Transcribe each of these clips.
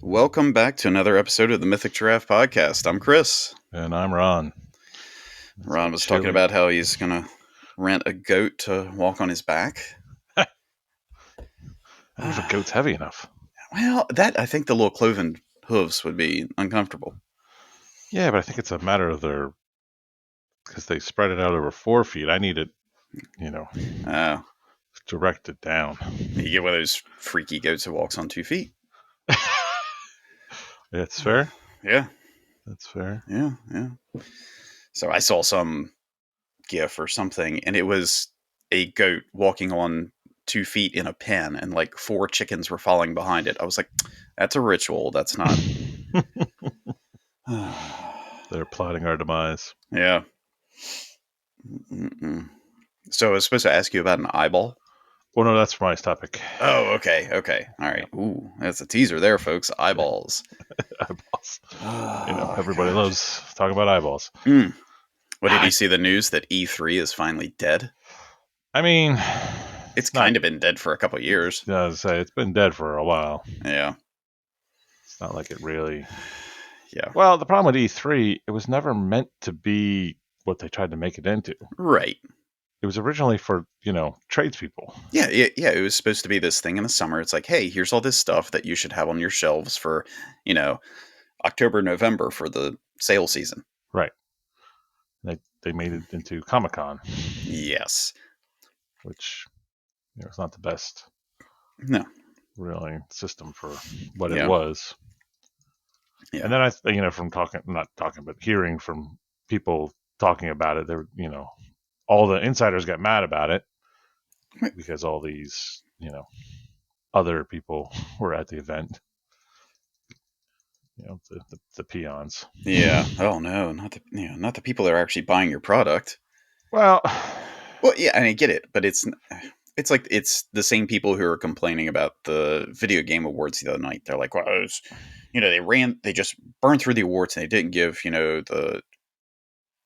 Welcome back to another episode of the Mythic Giraffe Podcast. I'm Chris. And I'm Ron. Ron was talking about how he's going to rent a goat to walk on his back. I don't know if a goat's heavy enough. Well, I think the little cloven hooves would be uncomfortable. Yeah, but I think it's a matter of because they spread it out over 4 feet. I need it, directed down. You get one of those freaky goats that walks on 2 feet. That's fair. Yeah. That's fair. Yeah. So I saw some GIF or something, and it was a goat walking on 2 feet in a pen, and like 4 chickens were falling behind it. I was like, that's a ritual. That's not. They're plotting our demise. Yeah. Mm-mm. So I was supposed to ask you about an eyeball. Well, no, that's my topic. Oh, okay. All right. Ooh, that's a teaser there, folks. Eyeballs. Eyeballs. Oh, everybody loves talking about eyeballs. What, did you see the news that E3 is finally dead? I mean, it's kind of been dead for a couple of years. Yeah, I was gonna say, it's been dead for a while. Yeah. It's not like it really. Yeah. Well, the problem with E3, it was never meant to be what they tried to make it into. Right. It was originally for, tradespeople. Yeah. It was supposed to be this thing in the summer. It's like, hey, here's all this stuff that you should have on your shelves for, October, November for the sale season. Right. They made it into Comic-Con. Yes. Which, it's not the best. No. Really system for what it was. Yeah. And then but hearing from people talking about it, all the insiders got mad about it because all these, other people were at the event. The peons. Yeah. Oh no, not the people that are actually buying your product. Well, yeah, I get it, but it's like it's the same people who are complaining about the video game awards the other night. They're like, well, they just burned through the awards and they didn't give, the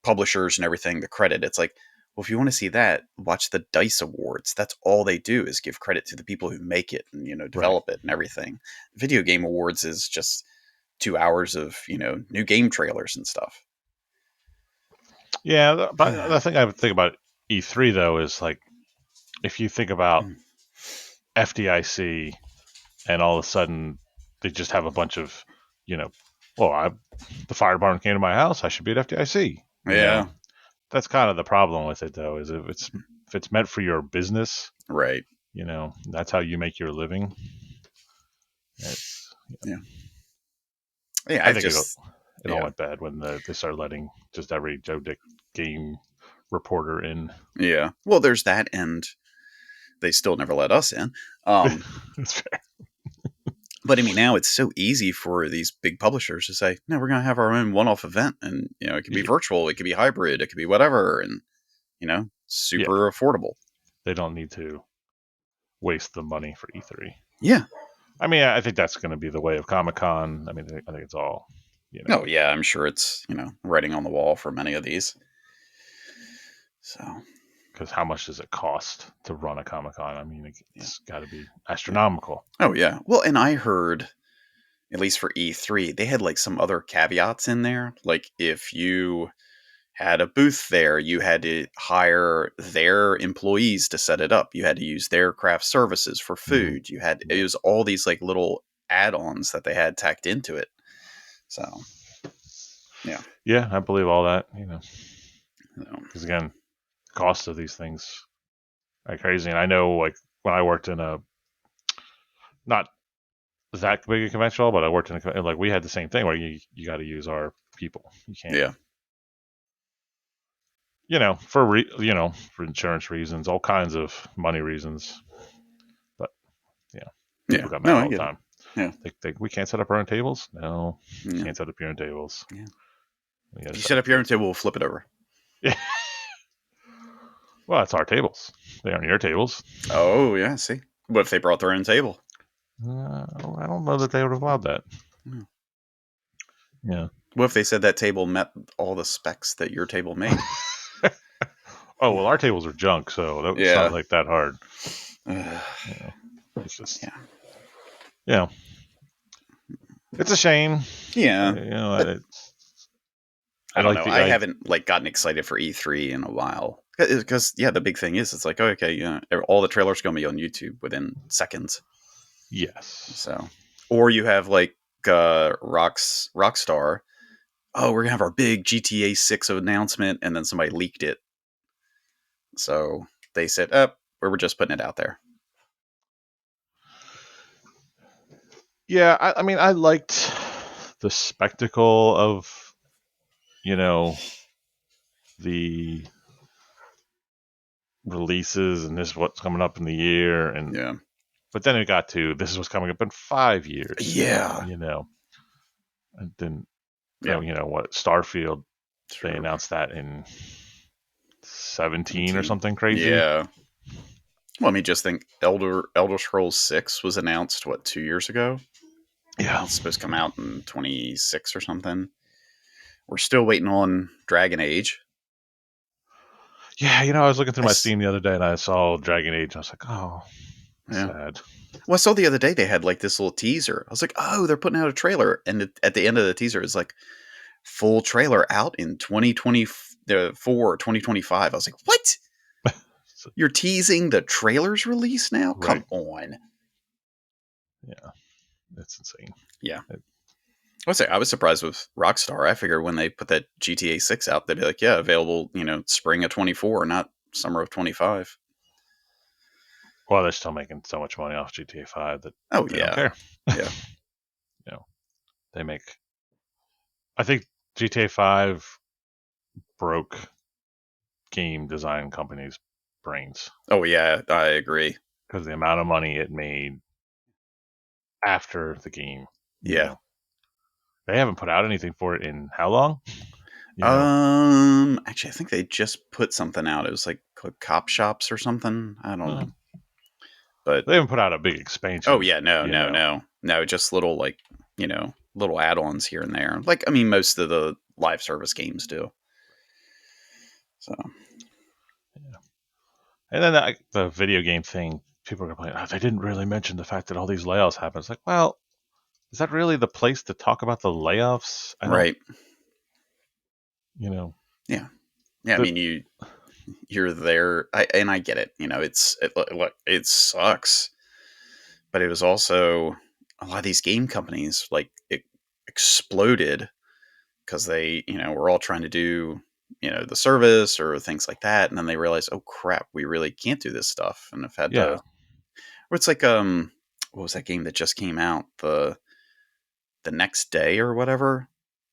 publishers and everything the credit. It's like, well, if you want to see that, watch the DICE Awards. That's all they do is give credit to the people who make it and, develop it and everything. Video game awards is just 2 hours of, new game trailers and stuff. Yeah, but the thing I would think about E3 though is like, if you think about FDIC and all of a sudden they just have a bunch of, the fire department came to my house, I should be at FDIC. Yeah. That's kind of the problem with it though, is if it's meant for your business, right? That's how you make your living. Yeah. I think it all went bad when they started letting just every Joe Dick game reporter in. Yeah. Well, there's that, and they still never let us in. That's fair. But I mean, now it's so easy for these big publishers to say, no, we're going to have our own one-off event. And, it could be virtual, it could be hybrid, it could be whatever. And, super affordable. They don't need to waste the money for E3. Yeah. I mean, I think that's going to be the way of Comic-Con. I mean, I think it's all, Oh, yeah, I'm sure it's, writing on the wall for many of these. So. Because how much does it cost to run a Comic-Con? I mean, it's got to be astronomical. Oh, yeah. Well, and I heard, at least for E3, they had like some other caveats in there. Like if you had a booth there, you had to hire their employees to set it up. You had to use their craft services for food. It was all these like little add-ons that they had tacked into it. So, yeah. Yeah, I believe all that, Because again, cost of these things are crazy. And I know, like, when I worked in not that big a convention hall, but I worked in like, we had the same thing where you got to use our people. You can't. Yeah. For insurance reasons, all kinds of money reasons. But people got mad all the time. Yeah. We can't set up our own tables. No, can't set up your own tables. Yeah. If you set up your own table, we'll flip it over. Yeah. Well, it's our tables. They aren't your tables. Oh, yeah. See, what if they brought their own table? I don't know that they would have allowed that. Yeah. What if they said that table met all the specs that your table made? Oh, well, our tables are junk, so that was not like that hard. It's just, It's a shame. Yeah. I don't know. I haven't gotten excited for E3 in a while because the big thing is it's like, oh, okay, all the trailers are going to be on YouTube within seconds. Yes. So, or you have Rockstar. Oh, we're gonna have our big GTA 6 announcement, and then somebody leaked it. So they said, we're just putting it out there. Yeah, I mean, I liked the spectacle of, the releases and this is what's coming up in the year, and but then it got to this is what's coming up in 5 years. And then what Starfield, they announced that in 17 or something crazy. Yeah. Well, I mean, just think Elder Scrolls 6 was announced 2 years ago. Yeah, it's supposed to come out in 26 or something. We're still waiting on Dragon Age. Yeah, I was looking through my Steam the other day and I saw Dragon Age. I was like, oh, sad. Well, I saw the other day they had this little teaser. I was like, oh, they're putting out a trailer. And at the end of the teaser, it's like full trailer out in 2024 or 2025. I was like, what? You're teasing the trailer's release now? Right. Come on. Yeah, that's insane. Yeah. I was surprised with Rockstar. I figured when they put that GTA 6 out, they'd be like, yeah, available, spring of 24, not summer of 25. Well, they're still making so much money off GTA 5 that they don't care. Yeah. They make... I think GTA 5 broke game design companies' brains. Oh, yeah, I agree. Because the amount of money it made after the game. Yeah. They haven't put out anything for it in how long? Actually, I think they just put something out. It was like Cop Shops or something. I don't know. But they haven't put out a big expansion. Oh, yeah, no. Just little, little add-ons here and there. Most of the live service games do. So. Yeah. And then the video game thing, people are complaining, they didn't really mention the fact that all these layoffs happen. It's like, well, is that really the place to talk about the layoffs? Right. Yeah. Yeah. You're there, and I get it. It sucks, but it was also a lot of these game companies it exploded because they were all trying to do the service or things like that, and then they realized, oh crap, we really can't do this stuff, and have had to. Or it's like what was that game that just came out the next day or whatever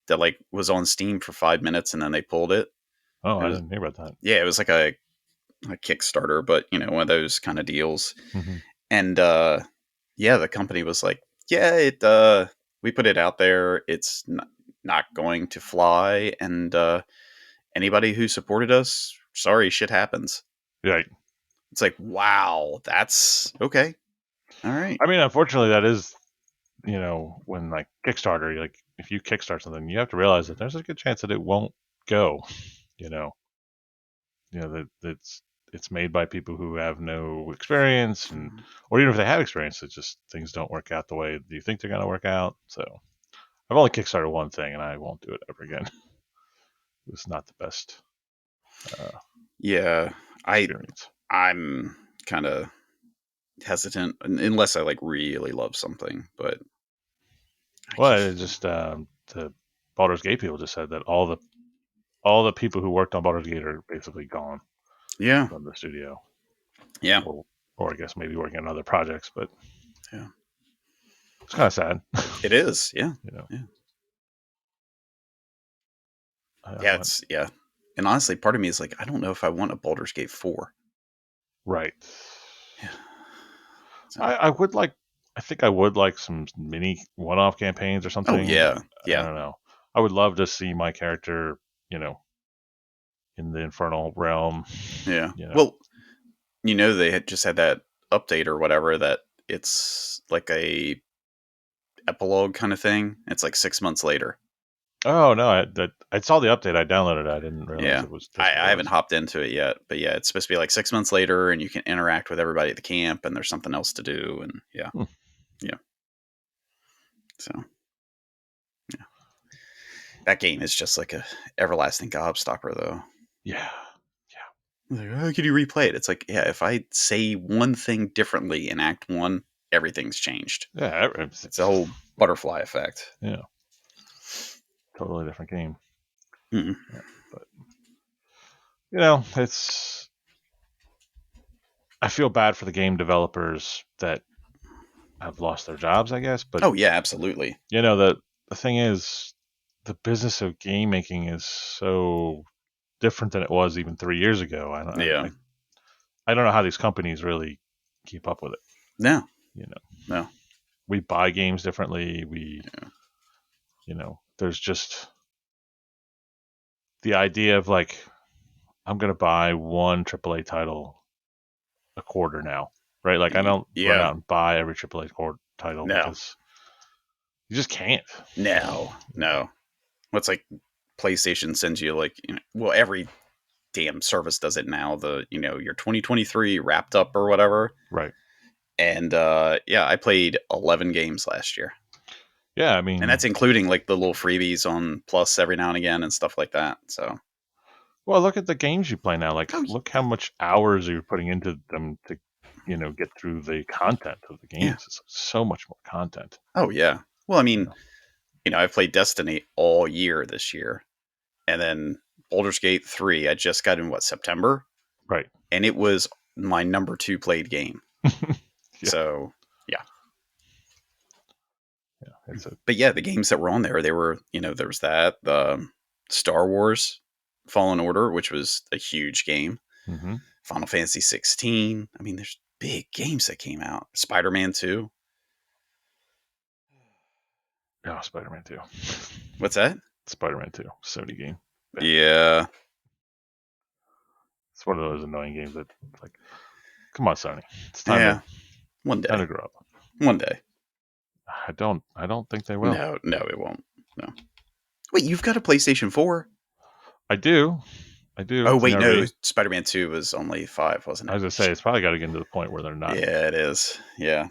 that was on Steam for 5 minutes and then they pulled it. Oh, I didn't hear about that. Yeah, it was like a Kickstarter, but one of those kind of deals. Mm-hmm. And the company was like, yeah, we put it out there. It's not going to fly, and anybody who supported us, sorry, shit happens. Right. It's like, wow, that's okay. All right. I mean, unfortunately, that is, when Kickstarter, if you kickstart something, you have to realize that there's a good chance that it won't go. That it's made by people who have no experience, or even if they have experience, it's just things don't work out the way you think they're going to work out. So I've only kickstarted one thing, and I won't do it ever again. It was not the best. Experience. I'm kind of hesitant unless I really love something, but it just the Baldur's Gate people just said that all the people who worked on Baldur's Gate are basically gone. Yeah. From the studio. Yeah. Or I guess maybe working on other projects, but yeah, it's kind of sad. It is. Yeah. Yeah. And honestly, part of me is like, I don't know if I want a Baldur's Gate 4. Right. Yeah. So. I think I would like some mini one-off campaigns or something. Oh, yeah. I don't know. I would love to see my character, in the Infernal Realm. Yeah. Well, they had just had that update or whatever that it's like a epilogue kind of thing. It's 6 months later. Oh no! I saw the update. I downloaded it. I didn't realize it was. I haven't hopped into it yet, but yeah, it's supposed to be 6 months later, and you can interact with everybody at the camp, and there's something else to do, and yeah. So That game is just like a everlasting gobstopper, though. Yeah. Like, how could you replay it? It's like, yeah, if I say one thing differently in Act 1, everything's changed. Yeah. It's a whole butterfly effect. Yeah. Totally different game. Mm-mm. Yeah, but it's. I feel bad for the game developers that have lost their jobs, I guess. But Oh yeah, absolutely. the thing is, the business of game making is so different than it was even 3 years ago. Yeah. I don't know how these companies really keep up with it. No. You know, No. we buy games differently. Yeah. There's just the idea of like, I'm going to buy one AAA title a quarter now, right? Like, I don't run Yeah. out and buy every AAA title No. because you just can't. No. No. What's like PlayStation sends you like, well, every damn service does it now. Your 2023 wrapped up or whatever. Right. And yeah, I played 11 games last year. Yeah, I mean, And that's including like the little freebies on Plus every now and again and stuff like that. So, well, look at the games you play now. Like, oh look how much hours you're putting into them to, get through the content of the yeah, games. It's so much more content. oh yeah. Well, I You mean, know? I've played Destiny all year this year, and then Baldur's Gate 3. I just got in September, Right. and it was my number 2 played game. Yeah. So yeah. Yeah. But yeah, the games that were on there, they were, there was that, the Star Wars Fallen Order, which was a huge game. Mm-hmm. Final Fantasy 16. I mean, there's big games that came out. Spider-Man 2. Oh, Spider-Man 2. What's that? Spider-Man 2. Sony game. Yeah. It's one of those annoying games that, like, come on, Sony. It's time Yeah. to One time day. to grow up. One day. I don't think they will. No, it won't. No. Wait, you've got a PlayStation 4? I do. Oh, It's in wait, the no. RV. Spider-Man 2 was only 5, wasn't I it? was gonna say it's probably got to get to the point where they're not. Yeah, it is. Yeah.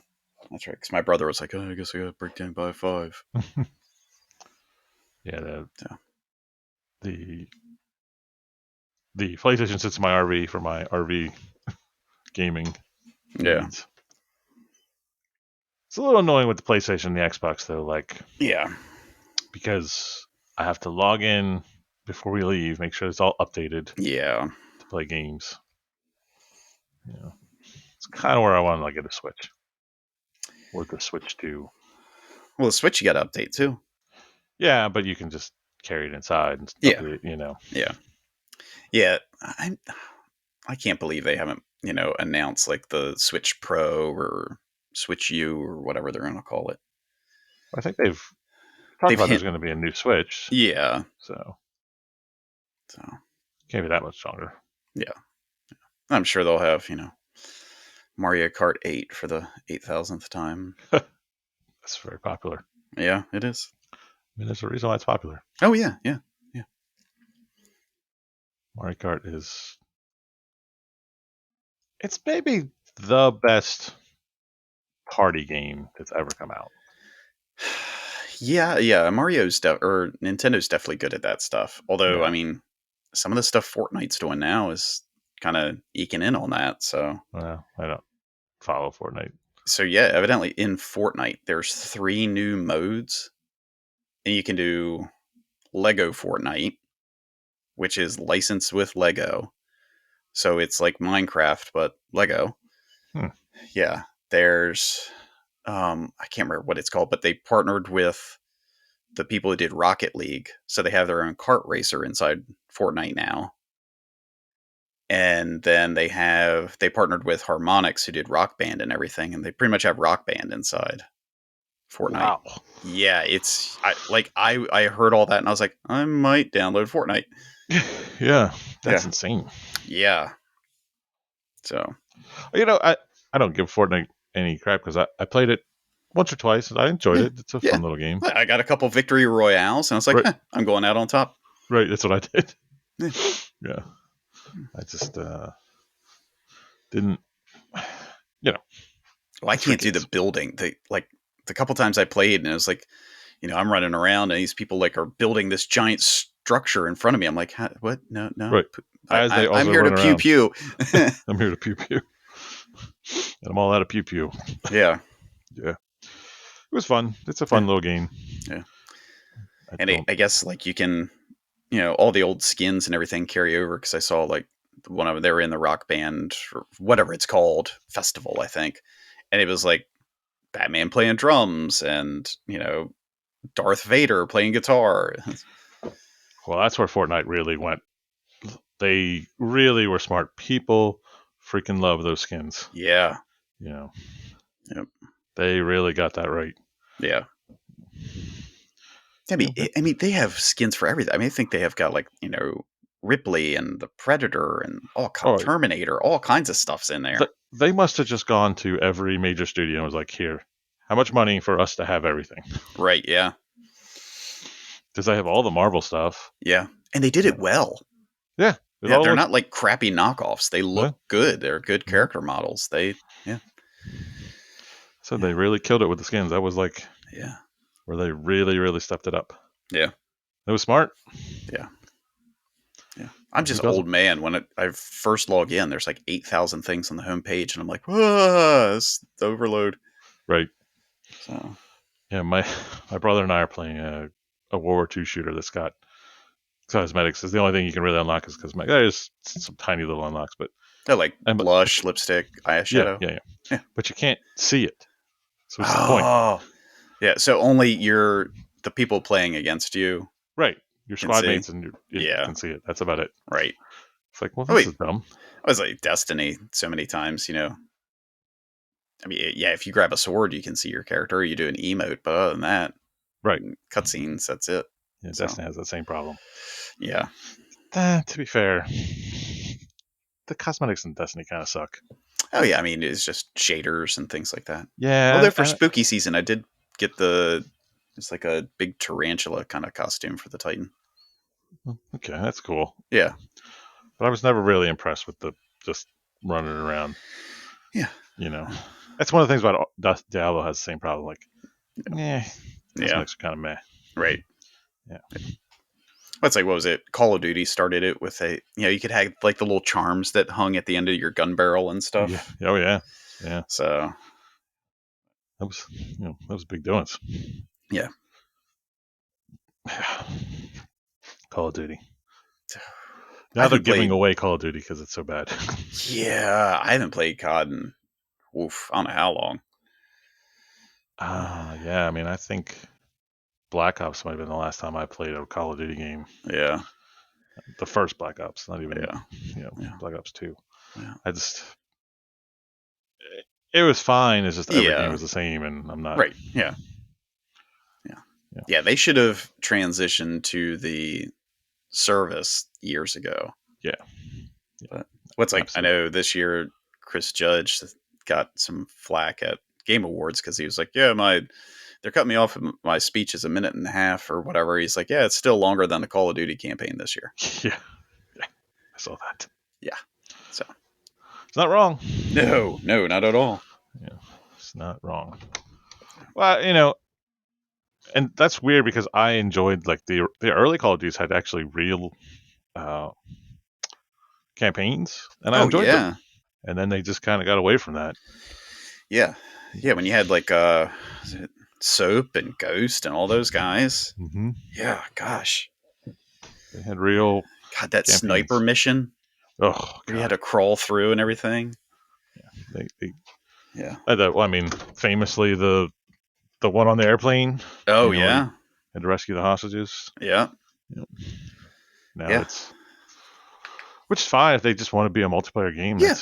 That's right. Because my brother was like, oh, I guess I got to break down by 5. Yeah, So, the the PlayStation sits in my RV for my RV gaming yeah. needs. It's a little annoying with the PlayStation and the Xbox though, like Yeah. because I have to log in before we leave, make sure it's all updated Yeah. to play games. It's kind of where I want to get a Switch or the Switch 2. Well, the Switch you got to update too. Yeah, but you can just carry it inside and Yeah. update. Yeah. Yeah. I can't believe they haven't, announced like the Switch Pro or Switch U or whatever they're going to call it. I think they've talked They've about there's going to be a new Switch. Yeah. So So can't be that much stronger. yeah. I'm sure they'll have, Mario Kart 8 for the 8,000th time. That's very popular. Yeah, it is. I mean, there's a reason why it's popular. Oh yeah, yeah, yeah. Mario Kart it's maybe the best party game that's ever come out. Yeah. Or Nintendo's definitely good at that stuff. Although, Yeah. I mean, some of the stuff Fortnite's doing now is kind of eking in on that. So, Well, I don't follow Fortnite. so yeah, evidently in Fortnite, there's 3 new modes, and you can do Lego Fortnite, which is licensed with Lego. So it's like Minecraft, but Lego. Hmm. Yeah. There's, I can't remember what it's called, but they partnered with the people who did Rocket League. So they have their own kart racer inside Fortnite now. And then they partnered with Harmonix who did Rock Band and everything. And they pretty much have Rock Band inside Fortnite. Wow. Yeah. I heard all that and I was like, I might download Fortnite. Yeah. That's insane. Yeah. So, I don't give Fortnite any crap because I played it once or twice and I enjoyed it. It's a fun little game. I got a couple victory royales and I was like, Right. I'm going out on top. Right. That's what I did. Yeah. I just didn't, Well, I can't do the building. The couple times I played and it was like, I'm running around and these people like are building this giant structure in front of me. I'm like, what? No. Right. As they I'm also here to run pew around. pew. I'm here to pew pew. And I'm all out of pew pew. Yeah. Yeah. It was fun. It's a fun little game. Yeah. I guess like you can, all the old skins and everything carry over, because I saw like one of them, they were in the Rock Band or whatever it's called festival, I think, and it was like Batman playing drums and Darth Vader playing guitar. Well, that's where Fortnite really went. They really were smart. People freaking love those skins. Yeah. Yep. They really got that right. Yeah. I mean, they have skins for everything. I mean, I think they have got like, Ripley and the Predator and Terminator, all kinds of stuff's in there. They must have just gone to every major studio and was like, here, how much money for us to have everything? Right, yeah. Because they have all the Marvel stuff. Yeah. And they did it well. Yeah. They're not like crappy knockoffs. They look good. They're good character models. So they really killed it with the skins. That was like, where they really, really stepped it up. Yeah. It was smart. Yeah. Yeah. I'm just old man. When I first log in, there's like 8,000 things on the homepage, and I'm like, it's the overload. Right. So. Yeah, my brother and I are playing a World War II shooter that's got cosmetics. Is the only thing you can really unlock is cosmetics. There's some tiny little unlocks, but they're like blush, lipstick, eyeshadow. Yeah. But you can't see it. So what's the point? Yeah. So only the people playing against you. Right. Your squad mates and you can see it. That's about it. Right. It's like, well, this is dumb. I was like Destiny so many times, I mean, yeah, if you grab a sword, you can see your character. You do an emote, but other than that, right, cutscenes, that's it. Yeah, Destiny has that same problem. Yeah. To be fair, the cosmetics in Destiny kind of suck. Oh yeah, I mean, it's just shaders and things like that. Yeah. Although for spooky season, I did get it's like a big tarantula kind of costume for the Titan. Okay, that's cool. Yeah. But I was never really impressed with the just running around. Yeah. That's one of the things about Diablo has the same problem. Like, cosmetics are kind of meh. Right. Yeah. That's like, what was it? Call of Duty started it with you could have like the little charms that hung at the end of your gun barrel and stuff. Yeah. Oh yeah. Yeah. So that was big doings. Yeah. Call of Duty. Now they're giving away Call of Duty because it's so bad. Yeah, I haven't played COD in I don't know how long. Yeah, I mean, I think Black Ops might have been the last time I played a Call of Duty game. Yeah. The first Black Ops, not even Black Ops 2. Yeah. It was fine. It's just every game was the same, and I'm not. Right. Yeah. Yeah, they should have transitioned to the service years ago. Yeah. But I know this year Chris Judge got some flack at Game Awards because he was like, they're cutting me off. My speech is a minute and a half or whatever. He's like, it's still longer than the Call of Duty campaign this year. Yeah. I saw that. Yeah. So it's not wrong. No, not at all. Yeah, it's not wrong. Well, and that's weird because I enjoyed like the early Call of Duties had actually real campaigns, and I enjoyed them. And then they just kind of got away from that. Yeah, when you had like Soap and Ghost and all those guys. Mm-hmm. Yeah, gosh, they had real. God, that campaigns. Sniper mission. Oh, God. You had to crawl through and everything. Yeah, I mean, famously the one on the airplane. Oh yeah, had to rescue the hostages. Yeah. Now it's, which is fine if they just want to be a multiplayer game. Yeah.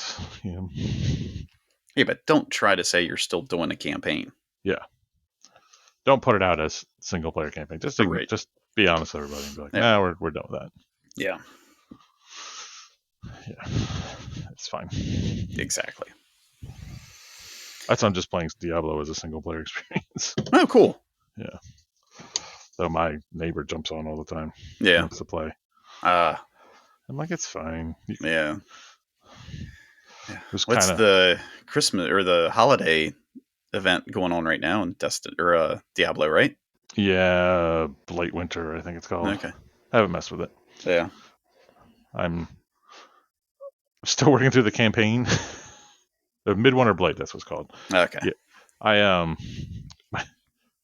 Yeah, but don't try to say you're still doing a campaign. Yeah. Don't put it out as single player campaign. Just be honest with everybody and be like, we're done with that. Yeah. Yeah. It's fine. Exactly. That's why I'm just playing Diablo as a single player experience. Oh, cool. Yeah. So my neighbor jumps on all the time. Yeah. Wants to play. I'm like, it's fine. Yeah. What's the Christmas or the holiday event going on right now in Diablo, right? Yeah, Blight Winter, I think it's called. Okay. I haven't messed with it. Yeah. I'm still working through the campaign. The Midwinter Blight, that's what's called. Okay. Yeah.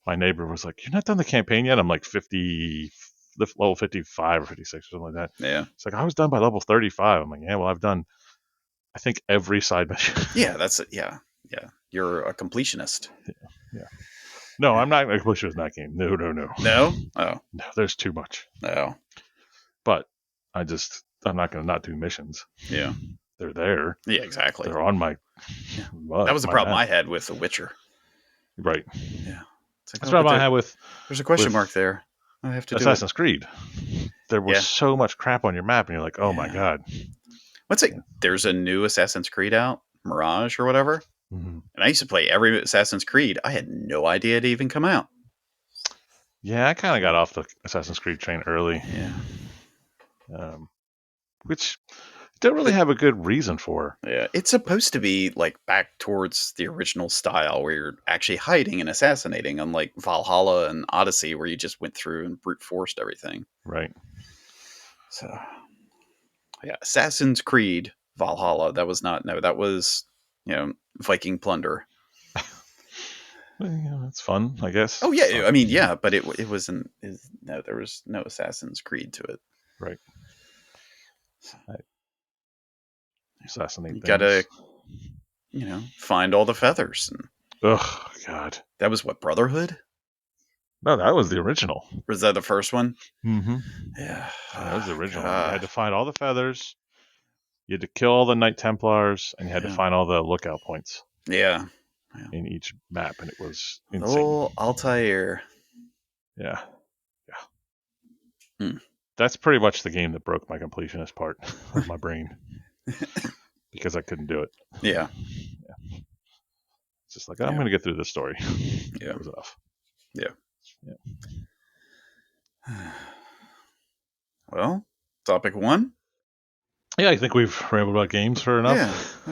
My neighbor was like, "You're not done the campaign yet?" I'm like 50, level 55 or 56 or something like that. Yeah. It's like, I was done by level 35. I'm like, yeah, well, I've done, I think, every side mission. Yeah, that's it. Yeah. Yeah. You're a completionist. Yeah. No, I'm not a completionist in that game. No. No? Oh. No, there's too much. No. But I'm not going to not do missions. Yeah. They're there. Yeah, exactly. They're on my. Yeah. Well, That was the my problem map. I had with The Witcher. Right. Yeah. It's like, That's the problem I had with. There's a question mark there. I have to do Assassin's Creed. There was so much crap on your map, and you're like, oh my god. What's it? There's a new Assassin's Creed out, Mirage or whatever. Mm-hmm. And I used to play every Assassin's Creed. I had no idea it even come out. Yeah, I kind of got off the Assassin's Creed train early. Yeah. Which don't really have a good reason for. Yeah, it's supposed to be like back towards the original style where you're actually hiding and assassinating, unlike Valhalla and Odyssey where you just went through and brute forced everything. Right. So, yeah, Assassin's Creed Valhalla. That was Viking plunder. Well, it's fun, I guess. Oh yeah, I mean, yeah, but it wasn't. No, there was no Assassin's Creed to it. Right. Assassinate. You gotta, find all the feathers. And, oh God, that was what, Brotherhood? No, that was the original. Was that the first one? Mm-hmm. Yeah, that was the original. You had to find all the feathers. You had to kill all the Knight Templars, and you had to find all the lookout points. Yeah. In each map, and it was insane. Oh, Altair. Yeah. That's pretty much the game that broke my completionist part of my brain because I couldn't do it. Yeah. It's just like, I'm going to get through this story. Yeah. That was enough. Yeah. Well, topic 1. Yeah, I think we've rambled about games for enough.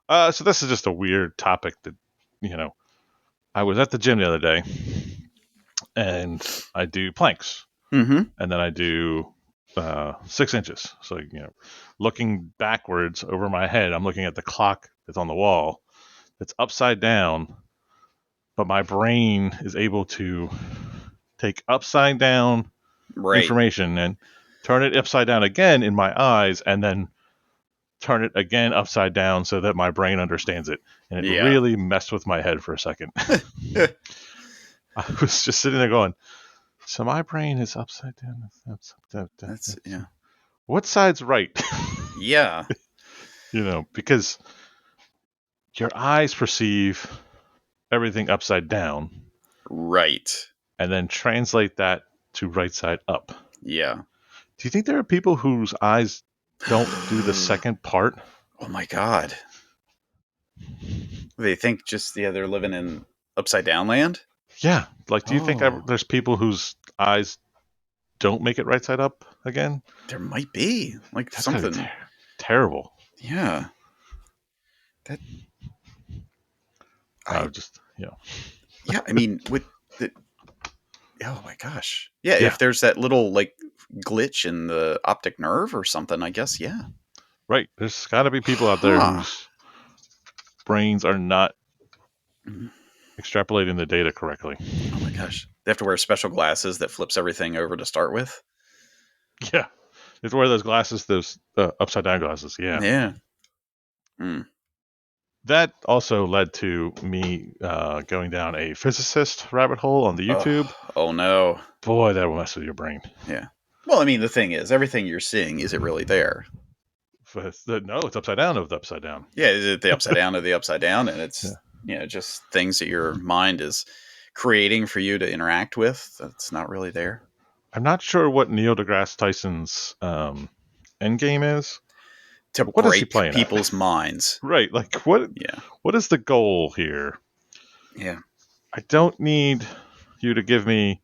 Yeah. So this is just a weird topic that, I was at the gym the other day, and I do planks. Mm-hmm. And then I do 6 inches. So, looking backwards over my head, I'm looking at the clock that's on the wall. It's upside down, but my brain is able to take upside down information and turn it upside down again in my eyes, and then turn it again upside down so that my brain understands it. And it really messed with my head for a second. I was just sitting there going, so my brain is upside down. That's What side's right? Yeah. Because your eyes perceive everything upside down. Right. And then translate that to right side up. Yeah. Do you think there are people whose eyes don't do the second part? Oh my God. They think they're living in upside down land? Yeah. Like, do you think there's people whose eyes don't make it right side up again? There might be. Like, that's something terrible. Yeah. Yeah, I mean, with the... Oh my gosh. Yeah, if there's that little, like, glitch in the optic nerve or something, I guess, yeah. Right. There's got to be people out there whose brains are not extrapolating the data correctly. Oh my gosh. They have to wear special glasses that flips everything over to start with? Yeah. They have to wear those glasses, those upside down glasses. Yeah. Yeah. Mm. That also led to me going down a physicist rabbit hole on the YouTube. Oh no. Boy, that will mess with your brain. Yeah. Well, I mean, the thing is, everything you're seeing, is it really there? No, it's upside down of the upside down. Yeah, is it the upside down of the upside down? And it's, just things that your mind is creating for you to interact with that's not really there. I'm not sure what Neil deGrasse Tyson's end game is. What break is he playing people's minds. Right. Like, what is the goal here? Yeah. I don't need you to give me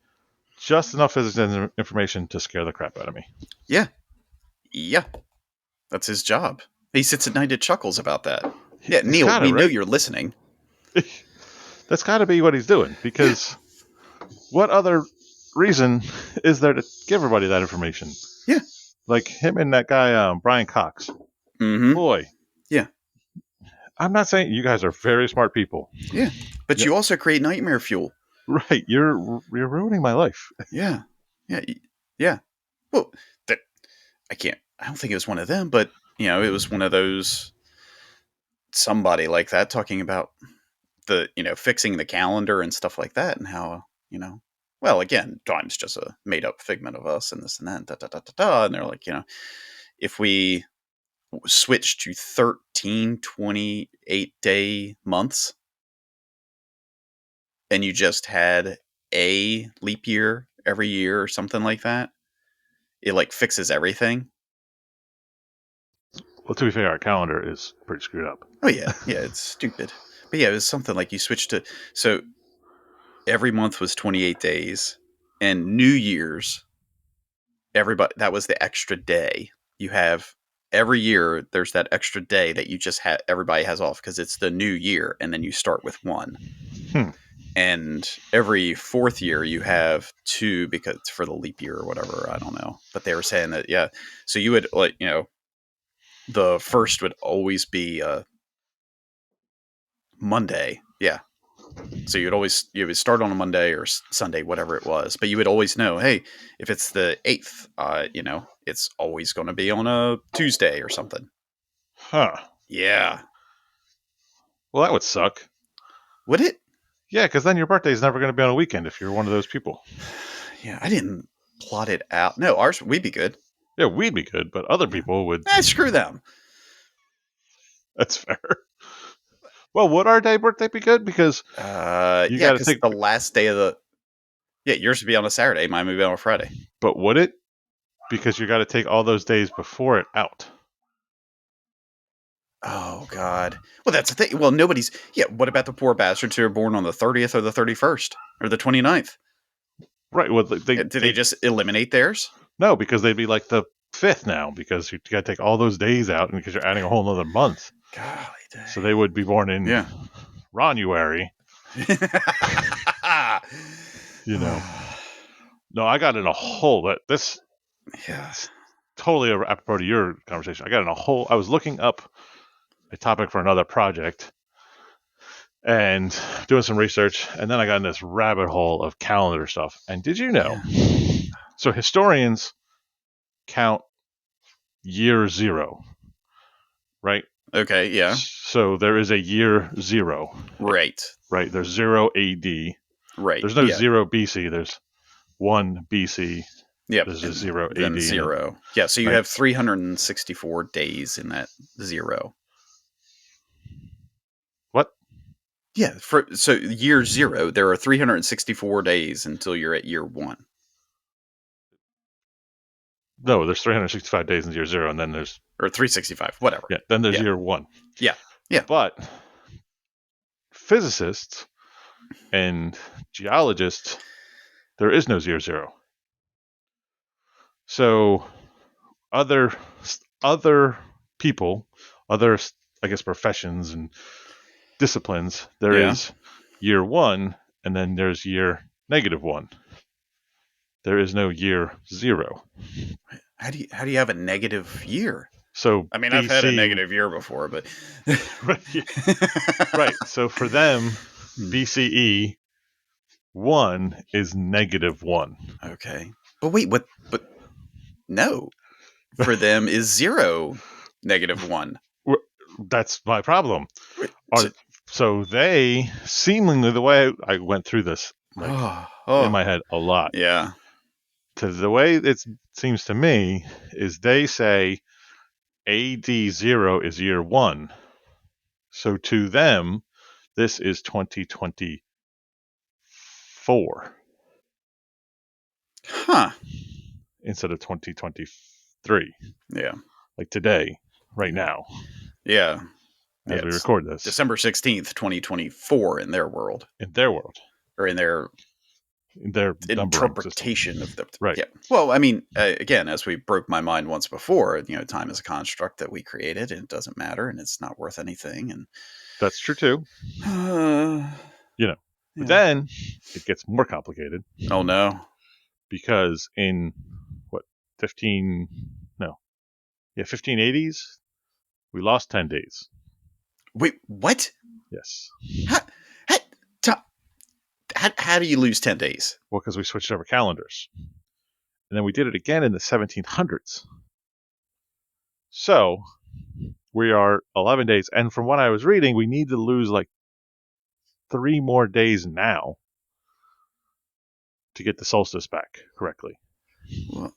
just enough physics information to scare the crap out of me. Yeah. Yeah. That's his job. He sits at night and chuckles about that. Yeah, Neil, we know you're listening. That's got to be what he's doing, because what other reason is there to give everybody that information? Yeah. Like him and that guy, Brian Cox. Mm-hmm. Boy. Yeah. I'm not saying you guys are very smart people. Yeah. But Yeah. you also create nightmare fuel. Right. You're ruining my life. Yeah. Yeah. Yeah. Well, I don't think it was one of them, but, it was one of those, somebody like that talking about fixing the calendar and stuff like that, and how, well, again, time's just a made up figment of us and this and that, and da, da, da, da, da. And they're like, if we switch to 13 28-day months and you just had a leap year every year or something like that, it like fixes everything. Well, to be fair, our calendar is pretty screwed up. Oh yeah, it's stupid. But yeah, it was something like you switched to, so every month was 28 days, and New Year's, everybody, that was the extra day. You have every year there's that extra day that you just have, everybody has off because it's the new year, and then you start with one. And every fourth year you have two, because it's for the leap year or whatever, I don't know, but they were saying that, yeah, so you would, like, the first would always be Monday. Yeah. So you would start on a Monday or Sunday, whatever it was, but you would always know, hey, if it's the 8th, it's always going to be on a Tuesday or something. Huh. Yeah. Well, that would suck. Would it? Yeah, because then your birthday is never going to be on a weekend if you're one of those people. Yeah, I didn't plot it out. No, ours, we'd be good. Yeah, we'd be good, but other people would. Screw them. That's fair. Well, would our birthday be good? Because you got to take the last day of the. Yeah, yours would be on a Saturday. Mine would be on a Friday. But would it? Because you got to take all those days before it out. Oh God. Well, that's the thing. Well, nobody's. Yeah. What about the poor bastards who are born on the 30th or the 31st or the 29th? Right. Well, Did they just eliminate theirs? No, because they'd be like the 5th now, because you got to take all those days out, and because you're adding a whole other month. Golly dang. So they would be born in Ronuary. No, I got in a hole that this. Yeah. Totally apropos to your conversation. I got in a hole. I was looking up a topic for another project and doing some research, and then I got in this rabbit hole of calendar stuff. And did you know? Yeah. So historians count year 0, right? Okay, yeah. So there is a year 0. Right. Right. There's 0 AD. Right. There's no 0 BC. There's 1 BC. Yep. There's a 0 then AD. 0. Yeah, so you have 364 days in that 0. What? Yeah, so year 0, there are 364 days until you're at year 1. No, there's 365 days in year 0, and then there's... Or 365, whatever. Yeah, then there's year 1. Yeah, yeah. But physicists and geologists, there is no year 0. So other people, other, I guess, professions and disciplines, there is year 1, and then there's year -1. There is no year 0. How do you have a negative year? So I mean, BC, I've had a negative year before, but right. So for them, BCE 1 is -1. Okay. But wait, what? But no, for them is 0 -1. That's my problem. So they, seemingly, the way I went through this in my head a lot. Yeah. To the way it seems to me is they say AD 0 is year 1. So to them, this is 2024. Huh. Instead of 2023. Yeah. Like today, right now. Yeah. As we record this. December 16th, 2024 in their world. In their world. Or in their interpretation of the... Right. Yeah. Well, I mean, again, as we broke my mind once before, time is a construct that we created, and it doesn't matter, and it's not worth anything. And that's true too. But then it gets more complicated. Oh no. Because in 1580s, we lost 10 days. Wait, what? Yes. How, how do you lose 10 days? Well, because we switched over calendars. And then we did it again in the 1700s. So we are 11 days. And from what I was reading, we need to lose like 3 more days now to get the solstice back correctly. Well,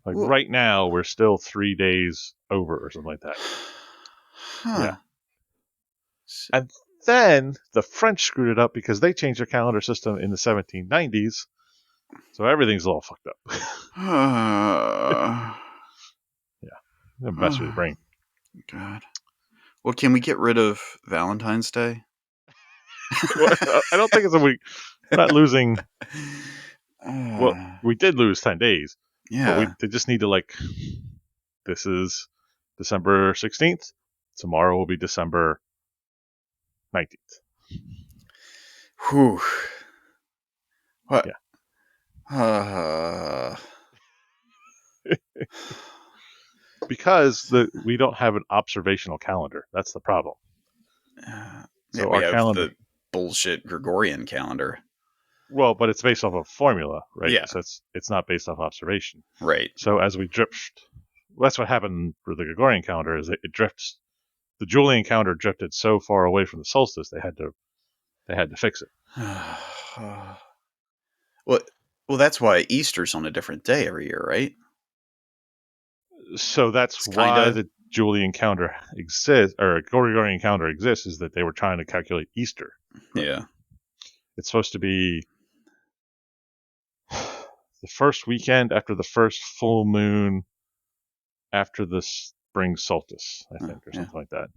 right now, we're still 3 days over or something like that. Huh. Yeah. And then the French screwed it up because they changed their calendar system in the 1790s. So everything's all fucked up. Yeah. Mess with your brain. God. Well, can we get rid of Valentine's Day? Well, I don't think it's a week. We're not losing. Well, we did lose 10 days. Yeah. But they just need to, this is December 16th. Tomorrow will be December 19th. Whew. What? Yeah. Because we don't have an observational calendar. That's the problem. So we have calendar, the bullshit Gregorian calendar. Well, but it's based off of formula, right? Yeah. So it's not based off observation. Right. So as we drift, that's what happened with the Gregorian calendar, is it drifts. The Julian calendar drifted so far away from the solstice, they had to fix it. Well, that's why Easter's on a different day every year, right? So that's why the Julian calendar exists, or Gregorian calendar exists, is that they were trying to calculate Easter. Right? Yeah. It's supposed to be the first weekend after the first full moon after the spring solstice, I think, or something like that.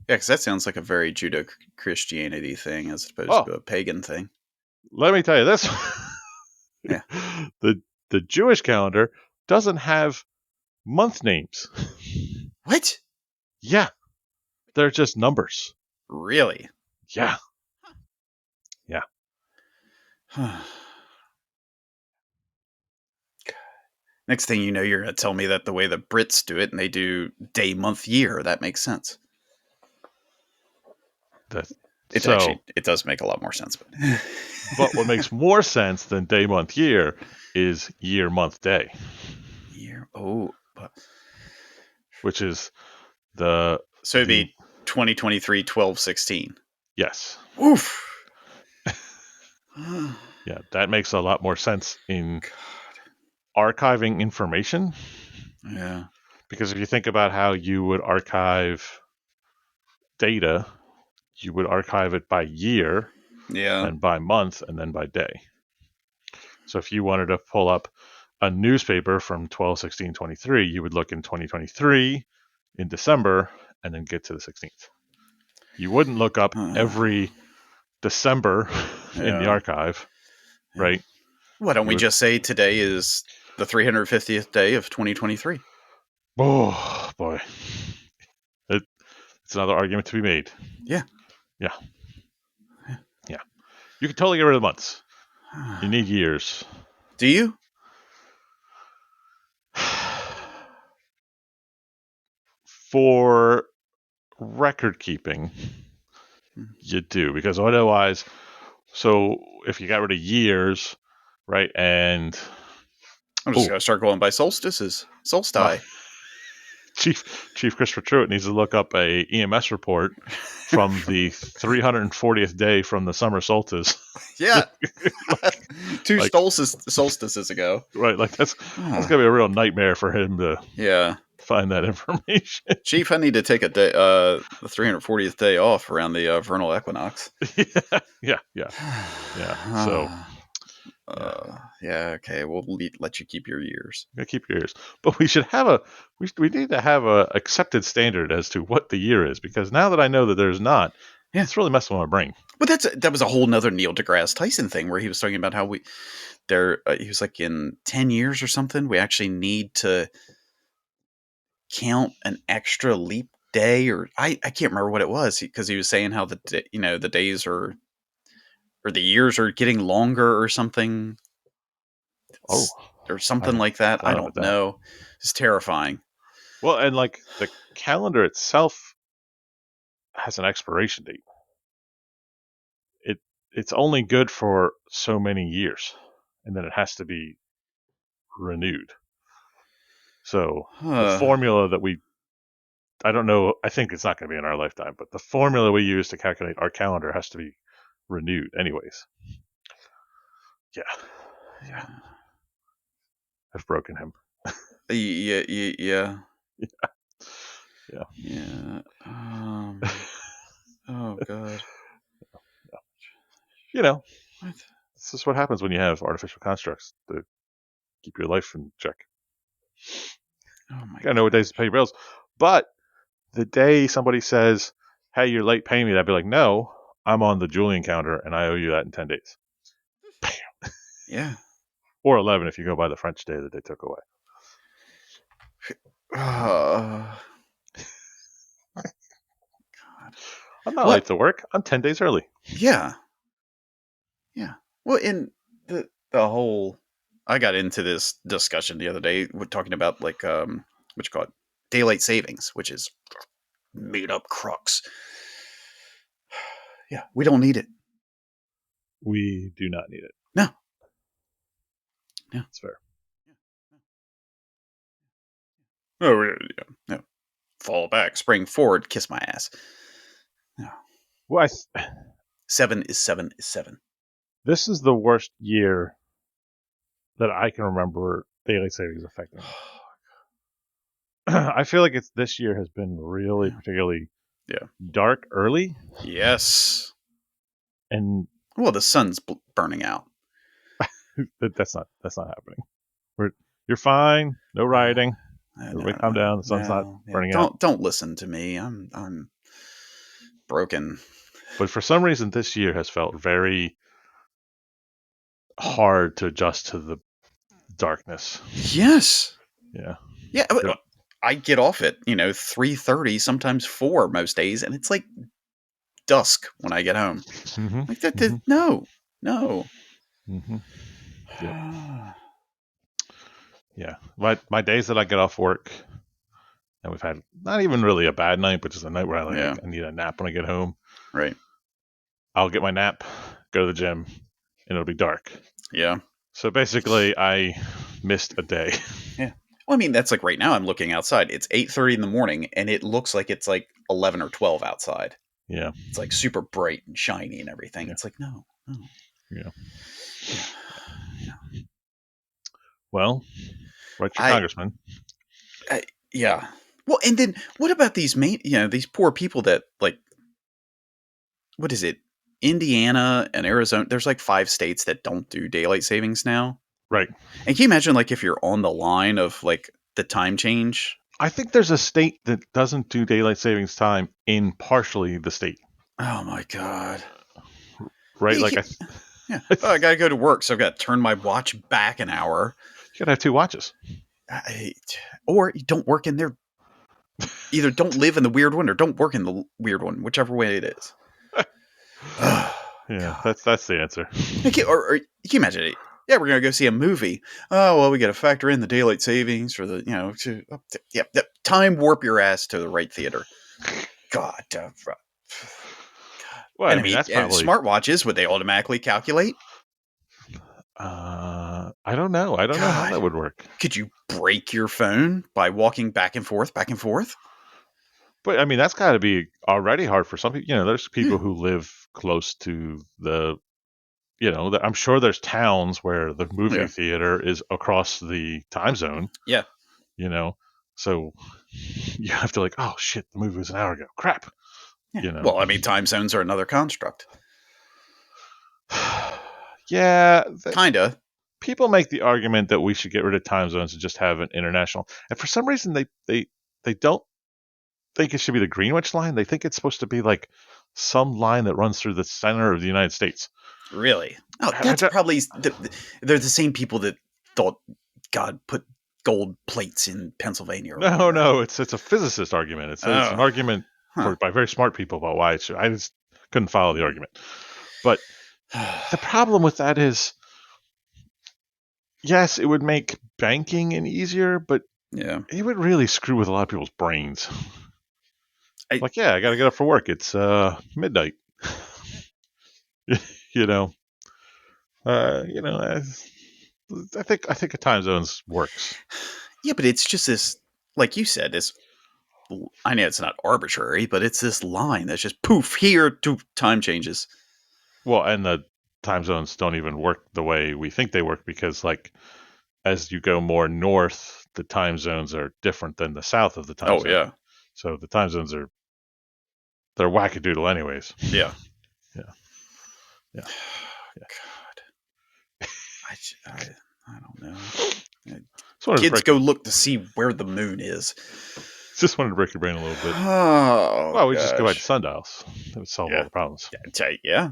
Yeah, because that sounds like a very Judeo-Christianity thing as opposed to a pagan thing. Let me tell you this. Yeah. The Jewish calendar doesn't have month names. What? Yeah. They're just numbers. Really? Yeah. Yeah. Next thing you know, you're going to tell me that the way the Brits do it, and they do day, month, year. That makes sense. It does make a lot more sense. But what makes more sense than day, month, year is year, month, day. Year. Which is so it'd be 2023, 12/16. Yes. Oof. Yeah, that makes a lot more sense in archiving information. Yeah. Because if you think about how you would archive data, you would archive it by year, and by month, and then by day. So if you wanted to pull up a newspaper from 12/16/23, you would look in 2023 in December and then get to the 16th. You wouldn't look up every December in the archive, right? Why don't we just say today is the 350th day of 2023? Oh, boy. It's another argument to be made. Yeah. Yeah. Yeah. You can totally get rid of the months. You need years. Do you? For record keeping, you do, because otherwise, so if you got rid of years, right, and I'm just gonna start going by solstices. Solstice. Chief Christopher Truitt needs to look up a EMS report from the 340th day from the summer solstice. Yeah. Two solstices ago. Right, that's gonna be a real nightmare for him to find that information. Chief, I need to take a day, the 340th day off around the vernal equinox. Yeah. So. Okay. We'll let you keep your years. Keep your years, but we should have we need to have a accepted standard as to what the year is, because now that I know that there's not, it's really messing with my brain. But that was a whole nother Neil deGrasse Tyson thing where he was talking about how he was like, in 10 years or something, we actually need to count an extra leap day, or I can't remember what it was, because he was saying how the days are or the years are getting longer or something. Oh, Or something I like that. I don't know don't about that. know. It's terrifying. Well, and like the calendar itself has an expiration date. It's only good for so many years, and then it has to be renewed. So the formula that I don't know, I think it's not going to be in our lifetime, but the formula we use to calculate our calendar has to be renewed anyways. Yeah. Yeah. I've broken him. Yeah. Yeah. Yeah. Yeah. Oh God. You know, What? this is what happens when you have artificial constructs to keep your life in check. Oh my Gotta know what days to pay your bills. But the day somebody says, "Hey, you're late paying me," I'd be like, "No, I'm on the Julian calendar, and I owe you that in 10 days." Yeah. Or 11 if you go by the French day that they took away. God. I'm not What? late to work. I'm 10 days early. Yeah. Yeah. Well, in the whole, I got into this discussion the other day. We're talking about like what you call it, daylight savings, which is made up crux. Yeah, we don't need it. We do not need it. No. Yeah. That's fair. Oh, yeah. No. Fall back, spring forward, kiss my ass. No. Well, 7 is 7 is 7. this is the worst year that I can remember daylight savings affecting me. I feel like this year has been really particularly dark early. Yes. And well, the sun's burning out. that's not happening. You're fine. No rioting. Everybody calm down. The sun's not burning out. Don't listen to me. I'm broken. But for some reason, this year has felt very hard to adjust to the darkness. Yes. Yeah. Yeah. I get off at 3:30, sometimes 4 most days, and it's like dusk when I get home. Mm-hmm. Like that. Mm-hmm. No. Mm-hmm. Yep. Yeah. My days that I get off work, and we've had not even really a bad night, but just a night where I need a nap when I get home. Right. I'll get my nap, go to the gym, and it'll be dark. Yeah. So basically, I missed a day. Yeah. Well, I mean, that's like right now. I'm looking outside. It's 8:30 in the morning, and it looks like it's like 11 or 12 outside. Yeah. It's like super bright and shiny and everything. Yeah. It's like no. Yeah. Well, write your congressman. Yeah. Well, and then what about these these poor people that like, what is it? Indiana and Arizona. There's like 5 states that don't do daylight savings now. Right. And can you imagine like if you're on the line of like the time change? I think there's a state that doesn't do daylight savings time in partially the state. Oh my God. Right. Yeah. Oh, I got to go to work, so I've got to turn my watch back an hour. You got to have 2 watches. Or you don't work in there. Either don't live in the weird one or don't work in the weird one, whichever way it is. Yeah, that's the answer. Or you can imagine it. Yeah, we're going to go see a movie. Oh, well, we got to factor in the daylight savings for the, time warp your ass to the right theater. God. Well, I mean, that's probably smartwatches. Would they automatically calculate? I don't know. I don't know how that would work. Could you break your phone by walking back and forth, back and forth? But I mean, that's got to be already hard for some people. There's people who live close to the, I'm sure there's towns where the movie theater is across the time zone. Yeah. So you have to oh shit, the movie was an hour ago. Crap. Yeah. Well, I mean, time zones are another construct. Yeah. Kinda. People make the argument that we should get rid of time zones and just have an international. And for some reason, they don't think it should be the Greenwich line. They think it's supposed to be like some line that runs through the center of the United States. Really? Oh, that's probably they're the same people that thought God put gold plates in Pennsylvania. No, it's a physicist argument. It's an argument by very smart people about why it should. I just couldn't follow the argument. But The problem with that is, yes, it would make banking easier, but yeah, it would really screw with a lot of people's brains. I Like, yeah, I got to get up for work. It's midnight. you know, you know. I think a time zones works. yeah, but it's just this, like you said, this. I know it's not arbitrary, but it's this line that's just poof here, to time changes. Well, and the time zones don't even work the way we think they work because, like, as you go more north, the time zones are different than the south of the time Oh zone. yeah, So the time zones they're wackadoodle, anyways. yeah. Yeah, yeah, yeah. God, I don't know. Just wanted to Kids break go your look to see where the moon is. just wanted to break your brain a little bit. Oh Well, we just go back to gosh. sundials. That would solve all Yeah. the problems. Yeah.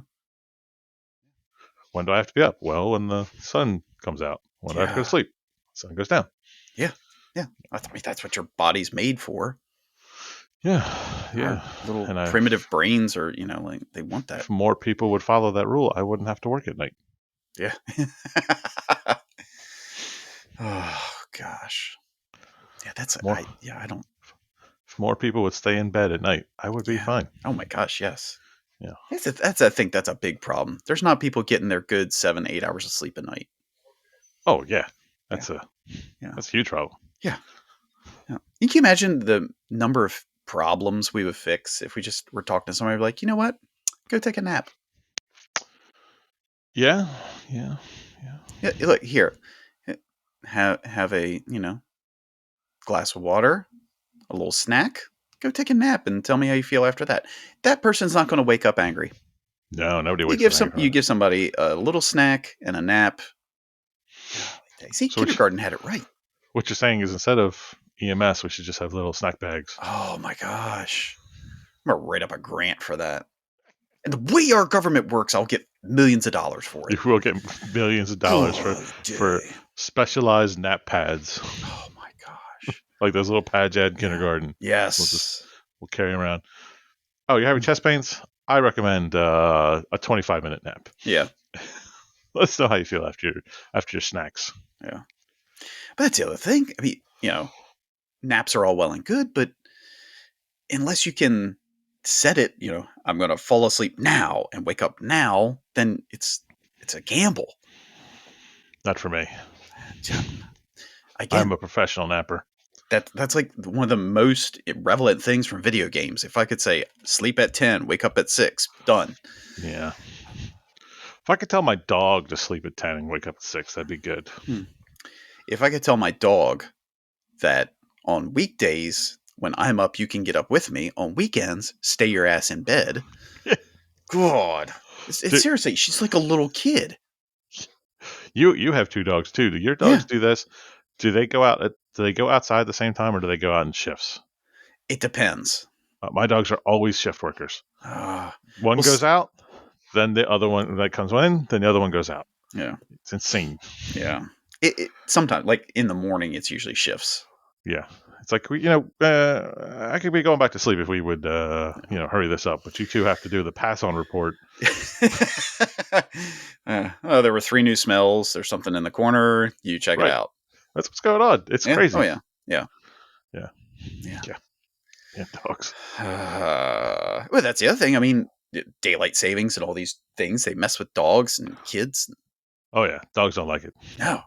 When do I have to be up? Well, when the sun comes out. When do I have to go to Yeah. sleep? The sun goes down. Yeah. Yeah. I mean, that's what your body's made for. Yeah, Our yeah. little And primitive brains are, like they want that. if more people would follow that rule, I wouldn't have to work at night. Yeah. Oh gosh. Yeah, More, I don't. if more people would stay in bed at night, I would be Yeah. fine. Oh my gosh, yes. Yeah. I think that's a big problem. There's not people getting their good 7, 8 hours of sleep a night. Oh yeah, Yeah. that's a Yeah. that's a huge problem. Yeah. Yeah. Can you imagine the number of problems we would fix if we just were talking to somebody like, you know what? Go take a nap. Yeah, yeah, yeah. Yeah, look here. Have a, glass of water, a little snack. Go take a nap and tell me how you feel after that. That person's not going to wake up angry. No, nobody wakes up angry from You that. give somebody a little snack and a nap. See, So kindergarten had it right. what you're saying is instead of EMS, we should just have little snack bags. Oh my gosh. I'm going to write up a grant for that. And the way our government works, I'll get millions of dollars for You it. will get millions of dollars Good for day. specialized nap pads, Oh my gosh. like those little pads you had in Yeah. kindergarten. Yes. We'll carry them around. Oh, you're having chest pains? I recommend a 25-minute nap. Yeah. Let us know how you feel after your snacks. Yeah. But that's the other thing. I mean, naps are all well and good, but unless you can set it, I'm going to fall asleep now and wake up now, then it's a gamble. Not for me. I'm Again, a professional napper. that's like one of the most relevant things from video games. If I could say sleep at 10, wake up at 6, done. Yeah. If I could tell my dog to sleep at 10 and wake up at 6, that'd be good. If I could tell my dog that on weekdays when I'm up, you can get up with me. On weekends, stay your ass in bed. God, it's seriously, she's like a little kid. You have 2 dogs too. Do your Yeah, dogs do this? Do they go outside at the same time, or do they go out in shifts? it depends. My dogs are always shift workers. Uh, One well, goes out, then the other one that comes in, then the other one goes out. yeah, It's insane. yeah. Sometimes, like in the morning, it's usually shifts. Yeah, it's like I could be going back to sleep if we would hurry this up, but you two have to do the pass on report. There were 3 new smells. There's something in the corner. You check it Right, out. that's what's going on. It's Yeah. Oh crazy. yeah. Yeah. Yeah, Yeah. yeah, dogs. Well, that's the other thing. I mean, daylight savings and all these things, they mess with dogs and kids. Oh yeah, dogs don't like it. No.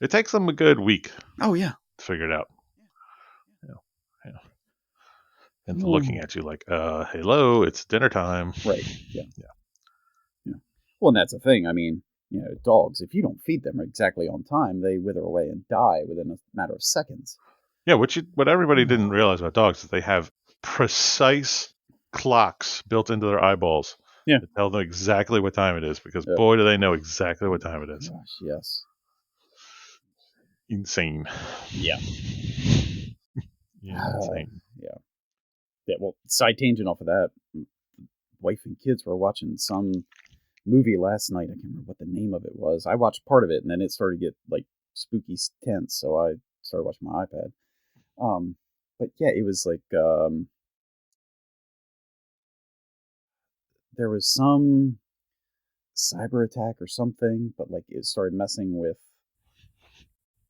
It takes them a good week Oh yeah. to figure it out. Yeah, yeah. And looking Mm. at you like, hello, it's dinner time. Right. Yeah. Yeah. Yeah. Well, and that's the thing. I mean, dogs, if you don't feed them exactly on time, they wither away and die within a matter of seconds. Yeah, what everybody didn't realize about dogs is they have precise clocks built into their eyeballs Yeah. to tell them exactly what time it is, because boy, do they know exactly what time it is. Gosh, yes. Insane. Yeah. Insane. Yeah. Yeah. Well, side tangent off of that, wife and kids were watching some movie last night. I can't remember what the name of it was. I watched part of it, and then it started to get like spooky tense, so I started watching my iPad. But yeah, it was like there was some cyber attack or something, but like it started messing with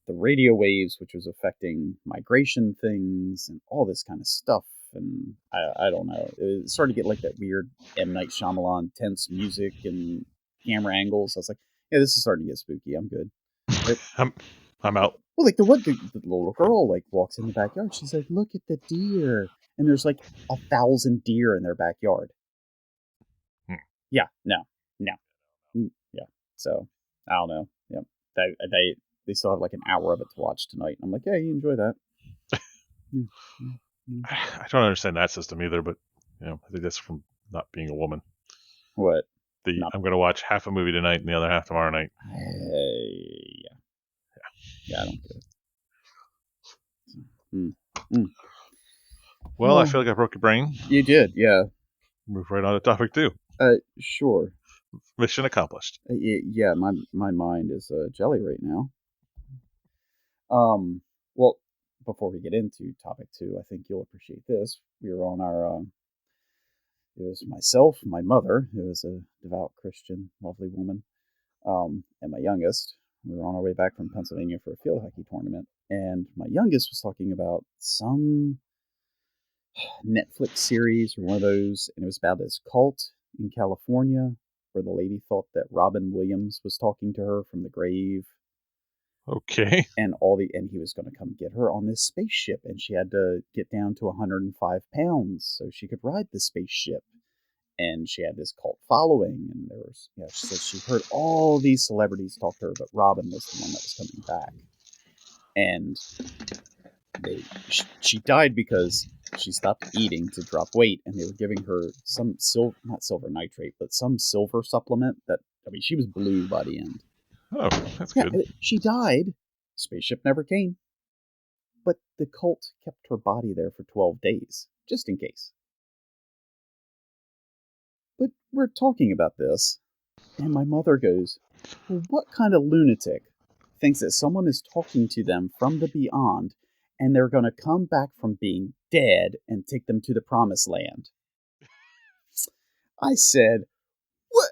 the radio waves, which was affecting migration things and all this kind of stuff. And I don't know. It started to get like that weird M. Night Shyamalan tense music and camera angles. I was like, yeah, this is starting to get spooky. I'm good. Right? I'm out. Well, like the little girl like walks in the backyard. She's like, look at the deer. And there's like 1,000 deer in their backyard. Yeah, no. Yeah. So I don't know. Yep. They still have like an hour of it to watch tonight. I'm like, yeah, you enjoy that. I don't understand that system either, but I think that's from not being a woman. What? I'm going to watch half a movie tonight and the other half tomorrow night. Yeah, I don't get it. Well, I feel like I broke your brain. You did, yeah. Move right on to topic 2. Sure. Mission accomplished. Yeah, my mind is jelly right now. Well, before we get into topic 2, I think you'll appreciate this. We were on our it was myself, my mother, who is a devout Christian, lovely woman, and my youngest. We were on our way back from Pennsylvania for a field hockey tournament, and my youngest was talking about some Netflix series or one of those, and it was about this cult in California where the lady thought that Robin Williams was talking to her from the grave. Okay. And he was going to come get her on this spaceship, and she had to get down to 105 pounds so she could ride the spaceship. And she had this cult following, and there was, she said she heard all these celebrities talk to her, but Robin was the one that was coming back. And she died because she stopped eating to drop weight, and they were giving her some not silver nitrate, but some silver supplement that, she was blue by the end. Oh, that's good. She died. Spaceship never came. But the cult kept her body there for 12 days, just in case. But we're talking about this, and my mother goes, well, what kind of lunatic thinks that someone is talking to them from the beyond and they're going to come back from being dead and take them to the promised land? I said, what?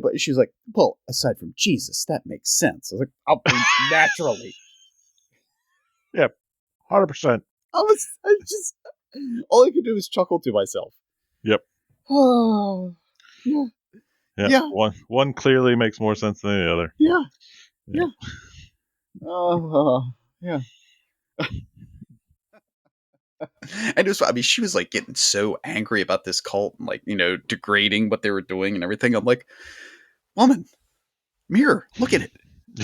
But she was like, well, aside from Jesus, that makes sense. I was like, oh, naturally. Yep, 100%. I just, all I could do was chuckle to myself. Yep. Oh, yeah. One clearly makes more sense than the other. Yeah. Yeah. And it was, she was like getting so angry about this cult and like, degrading what they were doing and everything. I'm like, woman, mirror, look at it.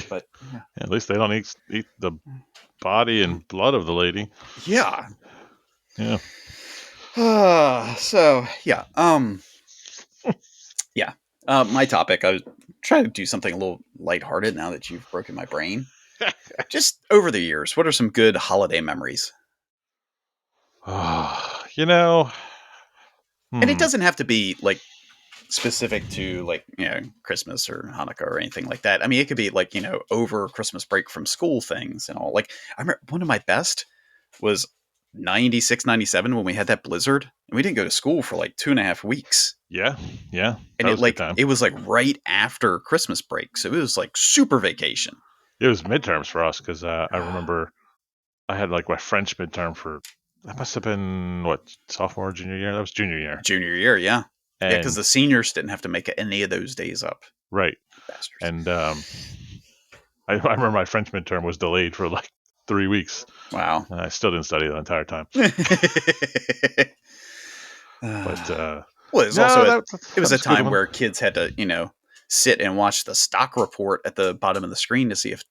But at least they don't eat the body and blood of the lady. Yeah. Yeah. So yeah. Yeah. My topic, I was trying to do something a little lighthearted now that you've broken my brain. Just over the years, what are some good holiday memories? And it doesn't have to be like specific to like, Christmas or Hanukkah or anything like that. I mean, it could be like, over Christmas break from school things and all. Like, I remember one of my best was 96, 97 when we had that blizzard and we didn't go to school for like 2.5 weeks. Yeah. And it was like right after Christmas break. So it was like super vacation. It was midterms for us because I remember I had like my French midterm that must have been sophomore, junior year? That was junior year. Junior year, yeah. And, yeah, because the seniors didn't have to make any of those days up. Right. Bastards. And I remember my French midterm was delayed for like 3 weeks. Wow. And I still didn't study the entire time. But well, it was it was a time where kids had to, sit and watch the stock report at the bottom of the screen to see if,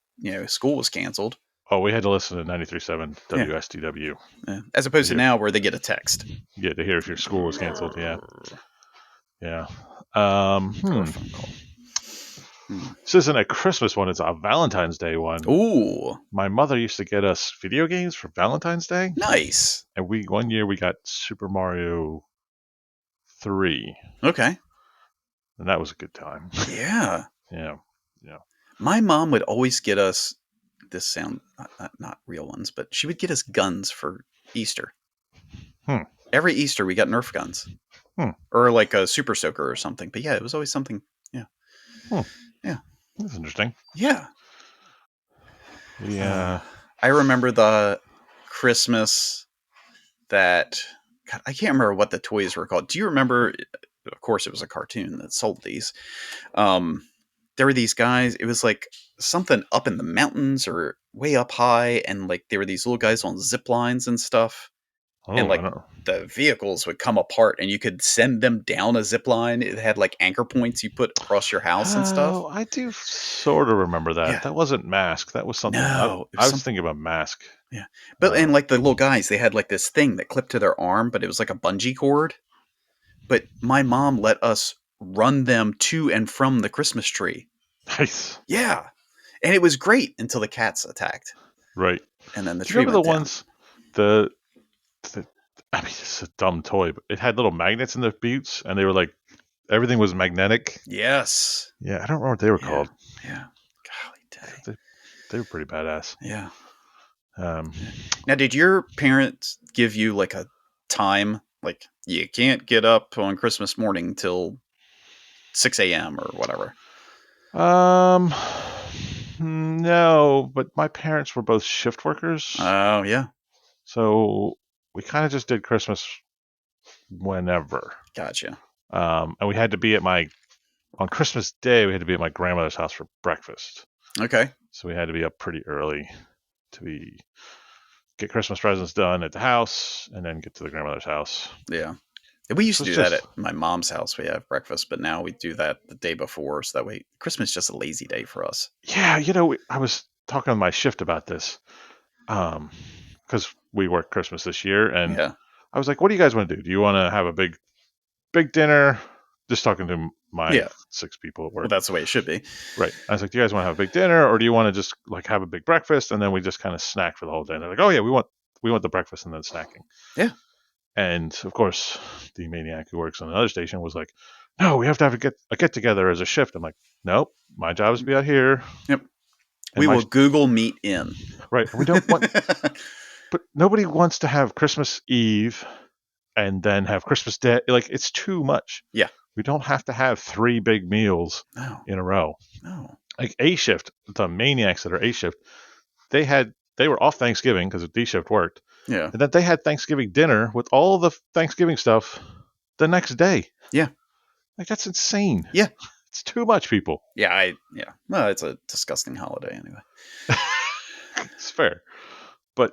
school was canceled. Oh, we had to listen to 93.7 WSTW. Yeah. As opposed to now where they get a text. Yeah, to hear if your school was canceled, yeah. Yeah. This isn't a Christmas one, it's a Valentine's Day one. Ooh. My mother used to get us video games for Valentine's Day. Nice. And one year we got Super Mario 3. Okay. And that was a good time. Yeah. Yeah. My mom would always get us, this sound not real ones, but she would get us guns for Easter. Every Easter we got Nerf guns. Or like a Super Soaker or something. But yeah, it was always something. Yeah. Yeah. That's interesting. Yeah. Yeah. I remember the Christmas that God, I can't remember what the toys were called. Do you remember? Of course, it was a cartoon that sold these. Um, there were these guys. It was like something up in the mountains or way up high, and like there were these little guys on zip lines and stuff, and Oh, I like don't know. the vehicles would come apart, and you could send them down a zip line. It had like anchor points you put across your house and stuff. Oh, I do sort of remember that. Yeah. That wasn't Mask. That was something. No, it was I was something. thinking about Mask. Yeah. But and like the little guys, they had like this thing that clipped to their arm, but it was like a bungee cord. But my mom let us run them to and from the Christmas tree. Nice. Yeah. And it was great until the cats attacked. Right. And then the Do you tree remember the went down. ones the, the I mean, it's a dumb toy, but it had little magnets in the boots, and they were like everything was magnetic. Yes. Yeah, I don't remember what they were called. Yeah. Golly day. They were pretty badass. Yeah. Um, Now, did your parents give you like a time? Like you can't get up on Christmas morning till 6 a.m. or whatever. um, no, but my parents were both shift workers, Oh, yeah. so we kind of just did Christmas whenever. Gotcha. And we had to be on Christmas Day. We had to be at my grandmother's house for breakfast, Okay. so we had to be up pretty early to get Christmas presents done at the house, and then get to the grandmother's house. Yeah. We used So to it's do that just at my mom's house. We have breakfast, but now we do that the day before. So that way, Christmas is just a lazy day for us. yeah, I was talking on my shift about this, because we work Christmas this year, and Yeah. I was like, "What do you guys want to do? Do you want to have a big dinner?" Just talking to my Yeah. 6 people at Well, work. that's the way it should be. Right. I was like, "Do you guys want to have a big dinner, or do you want to just like have a big breakfast and then we just kind of snack for the whole day?" And they're like, "Oh yeah, we want the breakfast and then snacking." Yeah. And of course, the maniac who works on another station was like, "No, we have to have a get together as a shift." I'm like, "Nope, my job is to be out here." Yep. And We will Google Meet in. right, and we don't want, but nobody wants to have Christmas Eve and then have Christmas Day. Like, it's too much. Yeah. We don't have to have 3 big meals in a row. No. Like A shift, the maniacs that are A shift, they were off Thanksgiving because D shift worked. Yeah. And then they had Thanksgiving dinner with all the Thanksgiving stuff the next day. Yeah. Like, that's insane. Yeah. It's too much, people. Yeah. Well, it's a disgusting holiday anyway. It's fair. But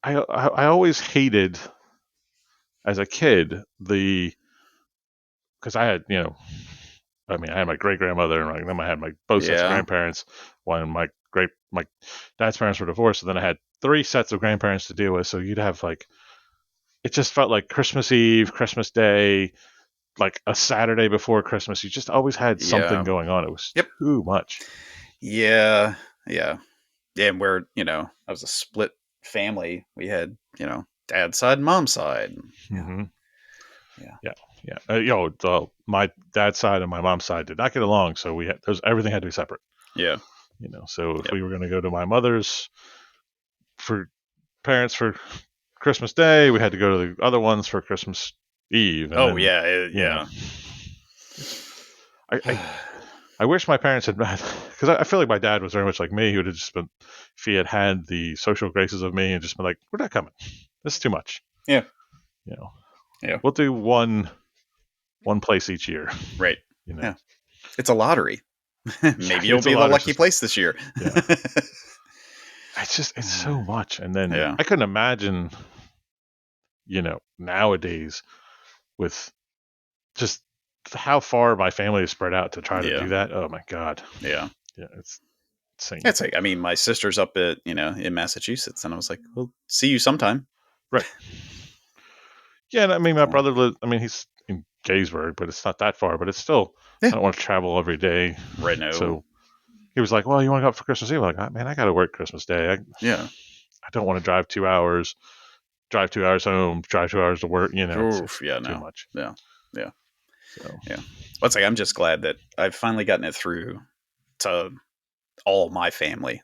I always hated as a kid because I had, I had my great grandmother, and then I had my both sets of Yeah. grandparents. My dad's parents were divorced, so then I had 3 sets of grandparents to deal with. So you'd have like, it just felt like Christmas Eve, Christmas Day, like a Saturday before Christmas. You just always had something going on. It was too much. Yeah. Yeah. Yeah. And we're, I was a split family. We had, dad's side and mom's side. Mm-hmm. Yeah. My dad's side and my mom's side did not get along, so everything had to be separate. Yeah. So if we were going to go to my mother's for parents for Christmas Day, we had to go to the other ones for Christmas Eve. And yeah. I wish my parents had, because I feel like my dad was very much like me. He would have just been, if he had the social graces of me, and just been like, "We're not coming. This is too much." Yeah. Yeah. We'll do one place each year. Right. Yeah. It's a lottery. Maybe you'll be the lucky place this year. Yeah. It's so much. And then I couldn't imagine, nowadays with just how far my family is spread out to try to do that. Oh my God. Yeah. Yeah. It's insane. It's like, my sister's up at, in Massachusetts, and I was like, we'll see you sometime. Right. Yeah. And I mean, my brother lives, he's in Gaysburg, but it's not that far, but it's still, I don't want to travel every day. Right. No. So he was like, "Well, you want to go up for Christmas Eve?" I'm like, "Man, I got to work Christmas Day. I don't want to drive 2 hours, drive 2 hours home, drive 2 hours to work. It's too much." Yeah. So. Yeah. Well, it's like, I'm just glad that I've finally gotten it through to all my family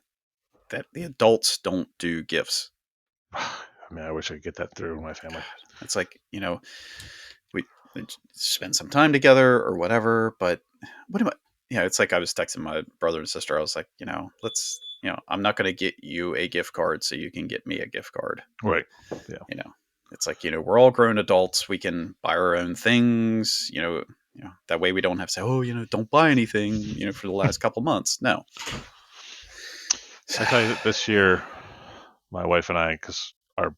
that the adults don't do gifts. I wish I could get that through in my family. It's like, we spend some time together or whatever, but what am I? It's like I was texting my brother and sister. I was like, let's, I'm not going to get you a gift card so you can get me a gift card. Right. Yeah. It's like, we're all grown adults. We can buy our own things, that way we don't have to say, oh, don't buy anything, for the last couple months. No. I tell you that this year, my wife and I, because our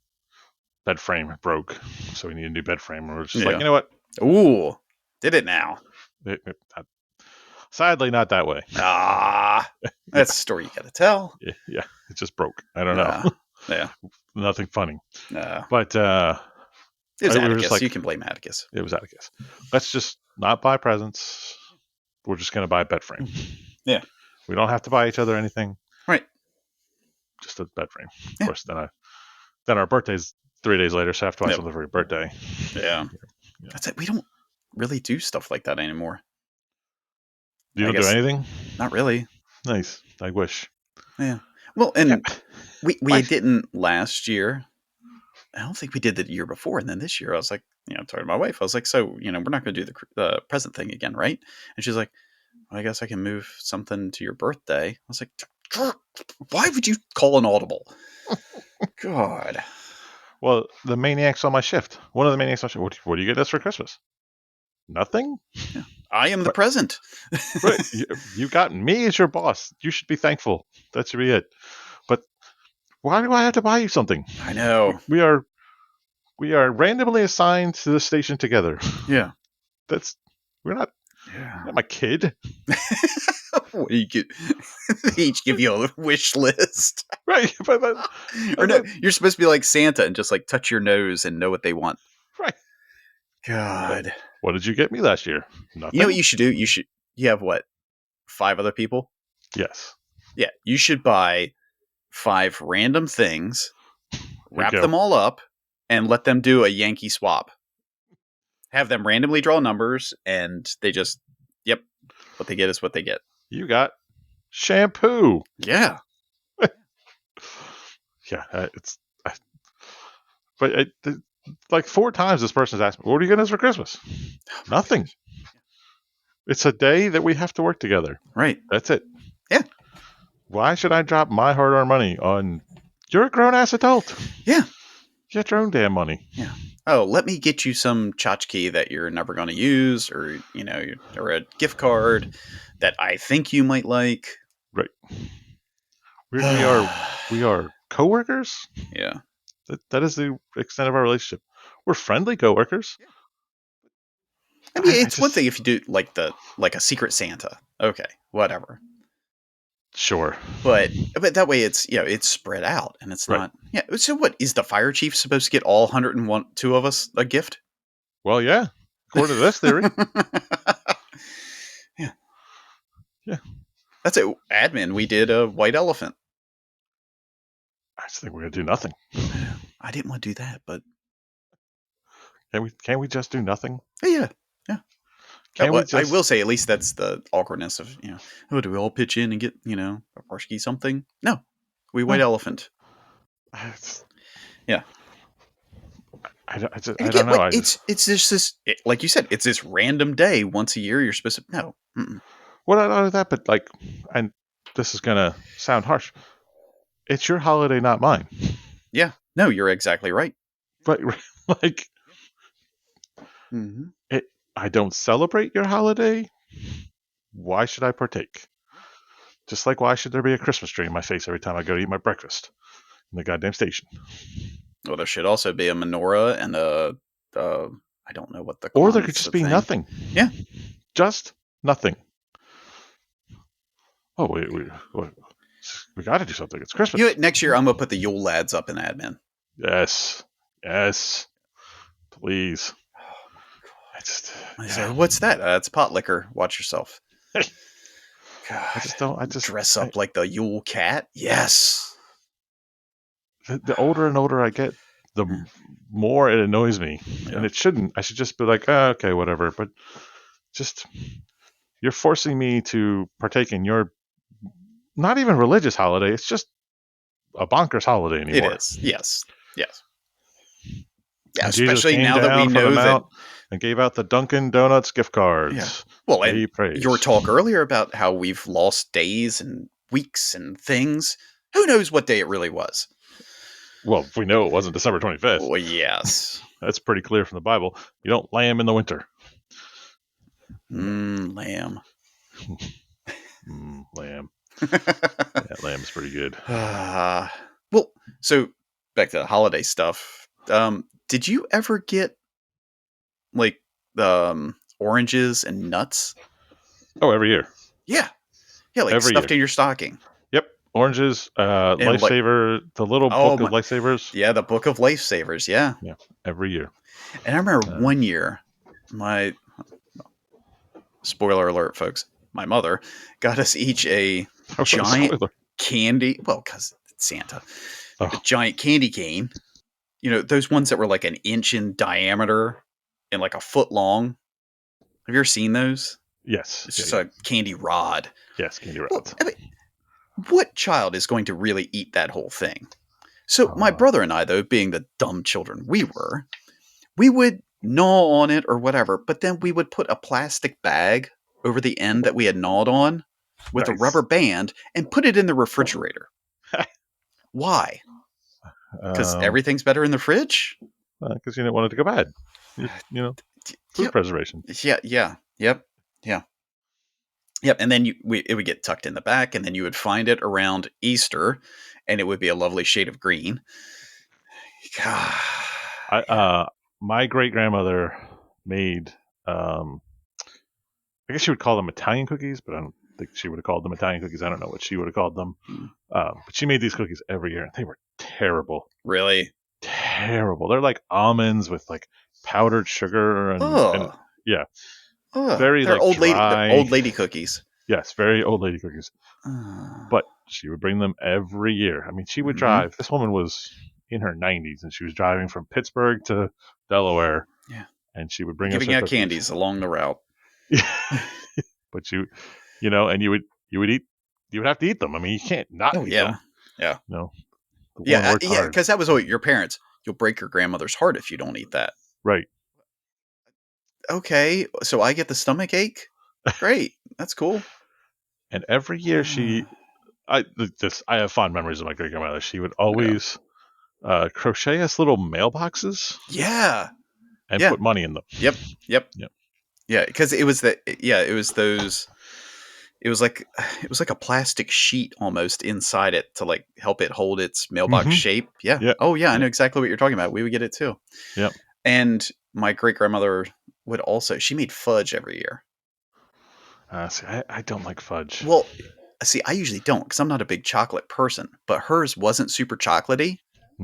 bed frame broke, so we need a new bed frame. And we're just like, you know what? Ooh, did it now. Sadly, not that way. That's a story you got to tell. Yeah, it just broke. I don't know. Yeah. Nothing funny. But it was Atticus. Like, you can blame Atticus. It was Atticus. Let's just not buy presents. We're just going to buy a bed frame. Yeah. We don't have to buy each other anything. Right. Just a bed frame. Of course, then our birthday's 3 days later, so I have to buy something for your birthday. Yeah. That's it. We don't really do stuff like that anymore. You don't do anything? Not really. Nice. I wish. Yeah. Well, and we didn't last year. I don't think we did the year before. And then this year I was like, I'm talking to my wife. I was like, so, we're not going to do the present thing again, right? And she's like, well, I guess I can move something to your birthday. I was like, why would you call an audible? God. Well, the maniac's on my shift. One of the maniacs on my shift. What do you get us for Christmas? Nothing? Yeah. I am the present. Right. You got me as your boss. You should be thankful. That should be it. But why do I have to buy you something? I know. We are randomly assigned to the station together. Yeah. We're not my kid. What do you get? They each give you a wish list. Right. Or no, you're supposed to be like Santa and just like touch your nose and know what they want. Right. God. What did you get me last year? Nothing. You know what you should do? You have what? 5 other people? Yes. Yeah. You should buy 5 random things, wrap them all up, and let them do a Yankee swap. Have them randomly draw numbers, and they just, what they get is what they get. You got shampoo. Yeah. Yeah. But like 4 times this person's asked me, what are you getting us for Christmas? Nothing. It's a day that we have to work together. Right. That's it. Yeah. Why should I drop my hard-earned money on... You're a grown-ass adult. Yeah. Get your own damn money. Yeah. Oh, let me get you some tchotchke that you're never going to use, or, or a gift card that I think you might like. Right. We are coworkers. Yeah. That is the extent of our relationship. We're friendly coworkers. I mean, it's one thing if you do like a Secret Santa. Okay, whatever. Sure. But that way it's it's spread out and it's not. Yeah. So what is the fire chief supposed to get all 102 of us a gift? Well, yeah. According to this theory. Yeah. Yeah. That's it. Admin, we did a white elephant. I just think we're gonna do nothing. I didn't want to do that, but can we just do nothing? Yeah. I will say, at least that's the awkwardness of, do we all pitch in and get, a Parsky something? No. We white elephant. Yeah. I don't know. It's just this, like you said, it's this random day once a year you're supposed to, no. Mm-mm. Well, I know that, but and this is going to sound harsh. It's your holiday, not mine. Yeah. No, you're exactly right. But mm-hmm. I don't celebrate your holiday. Why should I partake? Just like why should there be a Christmas tree in my face every time I go to eat my breakfast in the goddamn station? Well, there should also be a menorah and I don't know what the... Or there could just be nothing. Yeah. Just nothing. Oh, we got to do something. It's Christmas. Next year, I'm going to put the Yule Lads up in admin. Yes. Please. I say, what's that? It's pot liquor. Watch yourself. God, I just dress up like the Yule cat. Yes. The older and older I get, the more it annoys me, and it shouldn't. I should just be like, okay, whatever. But just you're forcing me to partake in your not even religious holiday. It's just a bonkers holiday anymore. It is. Yes. Yeah, especially now that we know that and gave out the Dunkin' Donuts gift cards. Yeah. Well, and praise. your talk earlier about how we've lost days and weeks and things. Who knows what day it really was? Well, we know it wasn't December 25th. Oh, yes. That's pretty clear from the Bible. You don't lamb in the winter. Lamb. Lamb. Yeah, lamb's pretty good. Well, so back to the holiday stuff. Did you ever get like oranges and nuts? Oh, every year. Yeah, like every stuffed year in your stocking. Yep, oranges, Lifesaver, the little book of Lifesavers. Yeah, the book of Lifesavers. Yeah, every year. And I remember one year, my spoiler alert, folks, my mother got us each a giant candy. Well, because it's Santa, a giant candy cane. You know, those ones that were like an inch in diameter and like a foot long. Have you ever seen those? Yes. It's just a candy rod. Yes, candy rods. Well, I mean, what child is going to really eat that whole thing? So my brother and I, though, being the dumb children we were, we would gnaw on it or whatever, but then we would put a plastic bag over the end that we had gnawed on with a rubber band and put it in the refrigerator. Why? Because everything's better in the fridge? Because you didn't want it to go bad. Food preservation. Yeah. Yep. And then it would get tucked in the back, and then you would find it around Easter, and it would be a lovely shade of green. My great-grandmother made, I guess she would call them Italian cookies, but I don't think she would have called them Italian cookies. I don't know what she would have called them. But she made these cookies every year, and they were terrible. Really? Terrible. They're like almonds with like powdered sugar and yeah. Very they're like dry. Old lady cookies. Yes, very old lady cookies. But she would bring them every year. I mean, she would drive. This woman was in her 90s, and she was driving from Pittsburgh to Delaware. Yeah. And she would bring giving out candies along the route. But and you would have to eat them. I mean, you can't not eat them. Yeah. No. Because that was what your parents. You'll break your grandmother's heart if you don't eat that. Right. Okay, so I get the stomach ache? Great. That's cool. And every year I have fond memories of my great grandmother. She would always crochet us little mailboxes. Yeah. And put money in them. Yep. Yeah, because it was those. It was like a plastic sheet almost inside it to like help it hold its mailbox shape. Yeah. Oh yeah, I know exactly what you're talking about. We would get it too. Yeah. And my great grandmother would also. She made fudge every year. See, I don't like fudge. Well, see, I usually don't because I'm not a big chocolate person. But hers wasn't super chocolatey,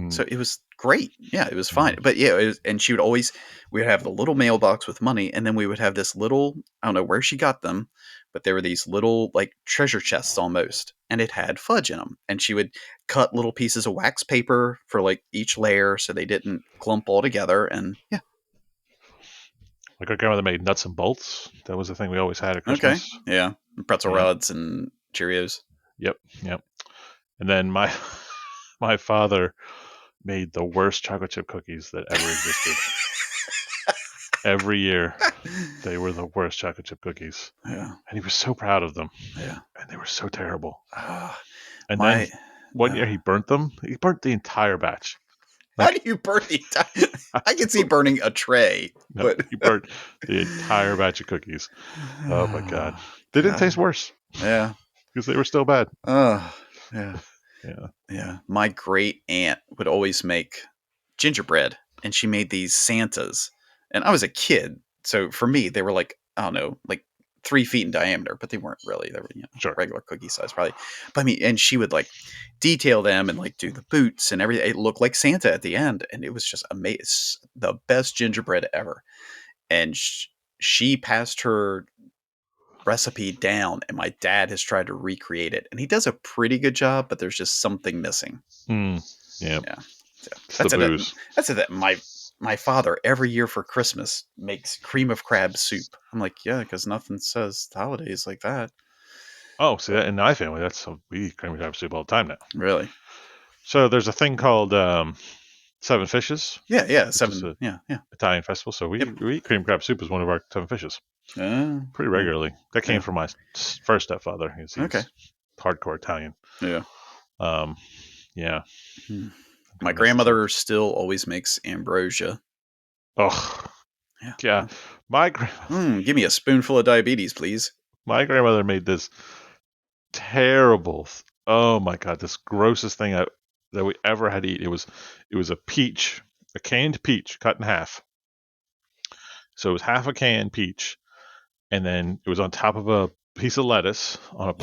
so it was great. Yeah, it was fine. But yeah, and she would always. We would have the little mailbox with money, and then we would have this little. I don't know where she got them, but there were these little like treasure chests almost, and it had fudge in them. And she would cut little pieces of wax paper for like each layer so they didn't clump all together. And yeah. My great grandmother made nuts and bolts. That was the thing we always had at Christmas. Okay. Yeah. Pretzel rods and Cheerios. Yep. And then my father made the worst chocolate chip cookies that ever existed. Every year, they were the worst chocolate chip cookies. Yeah. And he was so proud of them. Yeah. And they were so terrible. Then one year he burnt them. He burnt the entire batch. How do you burn the entire... I can see burning a tray. No, but he burnt the entire batch of cookies. Oh, my God. They didn't taste worse. Yeah. Because they were still bad. Yeah. My great aunt would always make gingerbread, and she made these Santas. And I was a kid, so for me, they were like, I don't know, like 3 feet in diameter, but they weren't really. They were regular cookie size probably. But I mean, and she would like detail them and like do the boots and everything. It looked like Santa at the end, and it was just amazing. The best gingerbread ever. And she passed her recipe down, and my dad has tried to recreate it, and he does a pretty good job, but there's just something missing. Yeah. So that's it. My father every year for Christmas makes cream of crab soup. I'm like, yeah, because nothing says holidays like that. Oh, see that in my family, we eat cream of crab soup all the time now. Really? So there's a thing called Seven Fishes. Yeah, which is seven. a Yeah. Italian festival. So we eat cream crab soup as one of our Seven Fishes pretty regularly. That came from my first stepfather. He's hardcore Italian. Yeah. Yeah. My grandmother still always makes ambrosia. Oh, yeah. Give me a spoonful of diabetes, please. My grandmother made this terrible. Oh my god, this grossest thing that we ever had to eat. It was a canned peach cut in half. So it was half a canned peach, and then it was on top of a piece of lettuce hold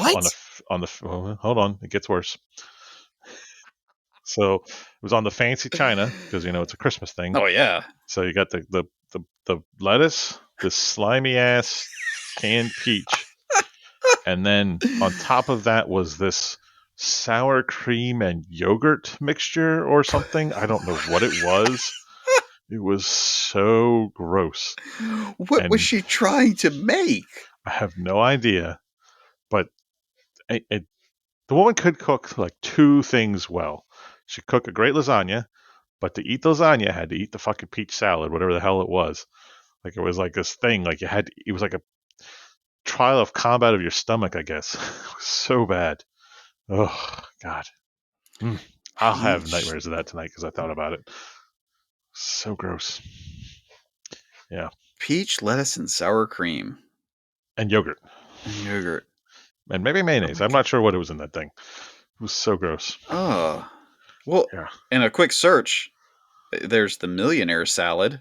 on, it gets worse. So it was on the fancy china because it's a Christmas thing. Oh yeah. So you got the lettuce, this slimy ass canned peach, and then on top of that was this sour cream and yogurt mixture or something. I don't know what it was. It was so gross. What was she trying to make? I have no idea, but the woman could cook like two things well. She could cook a great lasagna, but to eat lasagna, had to eat the fucking peach salad, whatever the hell it was. Like it was like this thing, like it was like a trial of combat of your stomach, I guess. It was so bad. Oh God. I'll have nightmares of that tonight because I thought about it. So gross. Yeah. Peach, lettuce, and sour cream. And yogurt. And maybe mayonnaise. I'm not sure what it was in that thing. It was so gross. Oh. Well, yeah. In a quick search, there's the millionaire salad,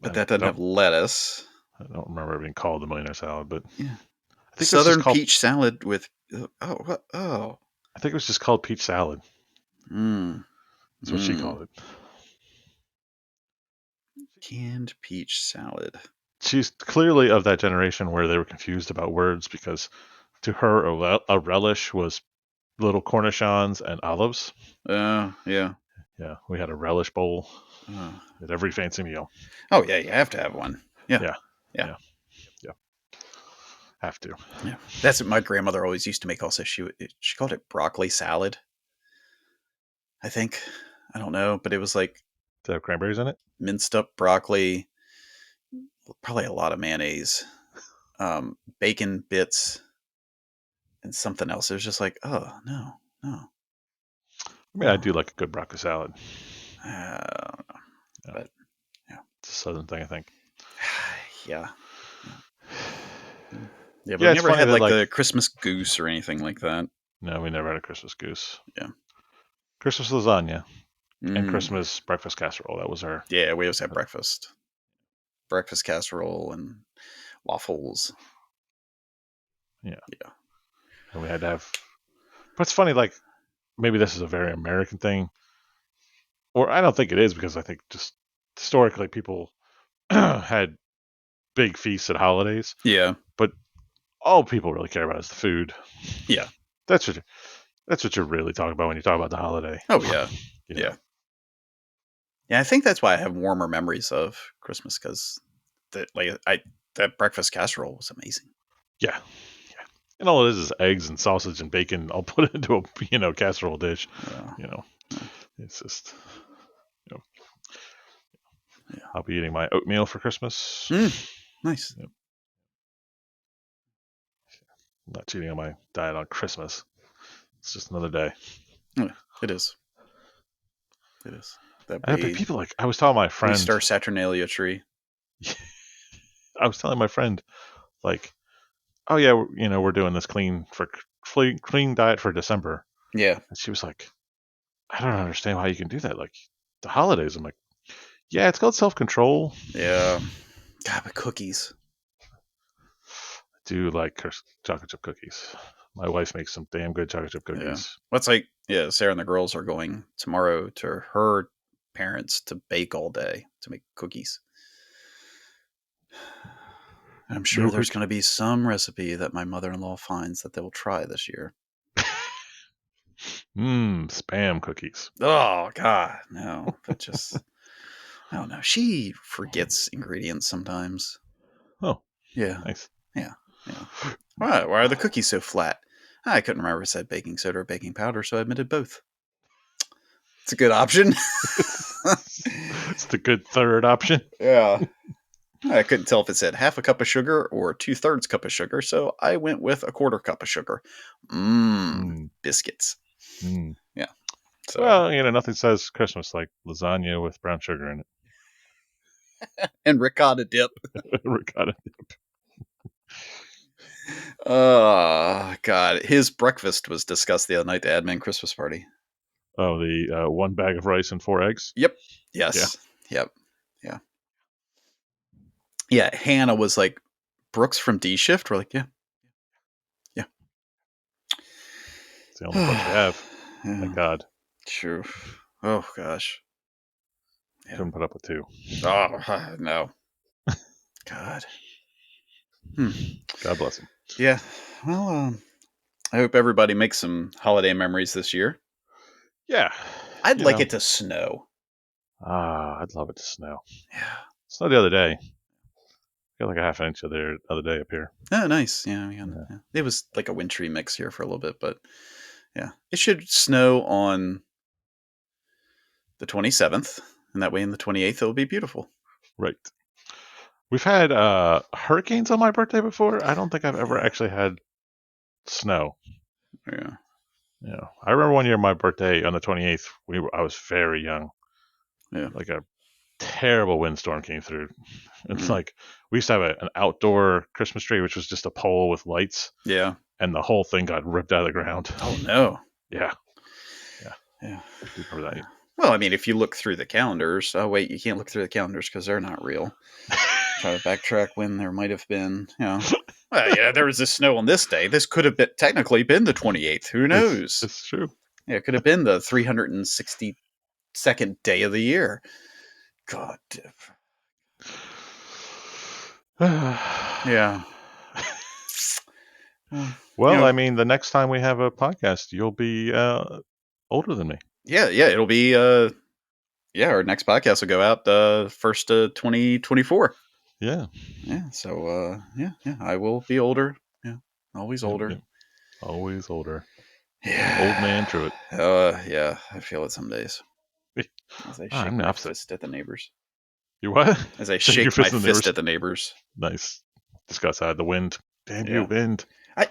but that doesn't have lettuce. I don't remember it being called the millionaire salad, but yeah. I think Southern peach salad with I think it was just called peach salad. That's what she called it. Canned peach salad. She's clearly of that generation where they were confused about words because to her a relish was little cornichons and olives. Yeah. Yeah, we had a relish bowl at every fancy meal. Oh yeah, you have to have one. Yeah. Have to. Yeah, that's what my grandmother always used to make. Also, she called it broccoli salad. I think, I don't know, but it was like, did it have cranberries in it? Minced up broccoli, probably a lot of mayonnaise, bacon bits, and something else. It was just like, oh no. I mean, I do like a good broccoli salad. I don't know, but yeah, it's a southern thing, I think. Yeah, but we never had like the Christmas goose or anything like that. No, we never had a Christmas goose. Yeah, Christmas lasagna and Christmas breakfast casserole. That was our. Yeah, we always had breakfast casserole and waffles. Yeah. And we had to have. But it's funny, like maybe this is a very American thing, or I don't think it is because I think just historically people had big feasts at holidays. Yeah. But all people really care about is the food. Yeah. That's what you're really talking about when you talk about the holiday. Oh yeah. Yeah. I think that's why I have warmer memories of Christmas because that breakfast casserole was amazing. Yeah. And all it is eggs and sausage and bacon all put into a casserole dish. It's just. I'll be eating my oatmeal for Christmas. Nice. Yep. I'm not cheating on my diet on Christmas. It's just another day. It is. People I was telling my friend. We start Saturnalia tree. I was telling my friend, like, oh yeah, we're doing this clean diet for December. Yeah. And she was like, I don't understand how you can do that. Like the holidays. I'm like, yeah, it's called self-control. Yeah. God, but cookies. I do like chocolate chip cookies. My wife makes some damn good chocolate chip cookies. Yeah. Sarah and the girls are going tomorrow to her parents to bake all day to make cookies. I'm sure there's going to be some recipe that my mother-in-law finds that they will try this year. Spam cookies. Oh God, no! But just I don't know. She forgets ingredients sometimes. Oh, yeah, nice. Yeah. Why are the cookies so flat? I couldn't remember if it said baking soda or baking powder, so I admitted both. It's a good option. It's the good third option. Yeah. I couldn't tell if it said half a cup of sugar or 2/3 cup of sugar, so I went with 1/4 cup of sugar. Biscuits. Yeah. So. Well, nothing says Christmas like lasagna with brown sugar in it. And ricotta dip. Ricotta dip. Oh, God. His breakfast was discussed the other night, the admin Christmas party. Oh, the 1 bag of rice and 4 eggs? Yep. Yes. Yeah. Yep. Yeah. Yeah. Hannah was like, Brooks from D Shift? We're like, yeah. Yeah. It's the only Brooks we have. Yeah. Thank God. True. Oh, gosh. Yeah. Couldn't put up with 2. Oh, no. God. God bless him. Yeah. Well, I hope everybody makes some holiday memories this year. Yeah. I'd like it to snow. I'd love it to snow. Yeah. Snowed the other day. Got like a half an inch the other day up here. Oh, nice. Yeah. It was like a wintry mix here for a little bit, but yeah. It should snow on the 27th, and that way on the 28th it'll be beautiful. Right. We've had hurricanes on my birthday before. I don't think I've ever actually had snow. Yeah. Yeah. I remember one year my birthday on the 28th, I was very young. Yeah. Like a terrible windstorm came through. It's like we used to have an outdoor Christmas tree, which was just a pole with lights. Yeah. And the whole thing got ripped out of the ground. Oh, no. Yeah. Yeah. Remember that. Well, I mean, if you look through the calendars. Oh, wait, you can't look through the calendars because they're not real. Try to backtrack when there might have been, Well, yeah, there was this snow on this day. This could have technically been the 28th. Who knows? It's true. Yeah, it could have been the 362nd day of the year. God. Yeah. Well, I mean, the next time we have a podcast, you'll be older than me. Yeah, it'll be our next podcast will go out first 2024. Yeah. Yeah, so I will be older. Yeah, always older. Yeah. Always older. Yeah. Old man Truett. Yeah, I feel it some days. As I shake my fist at the neighbors. You what? As I shake my fist at the neighbors. Nice. Just go outside. The wind. Damn you, wind. I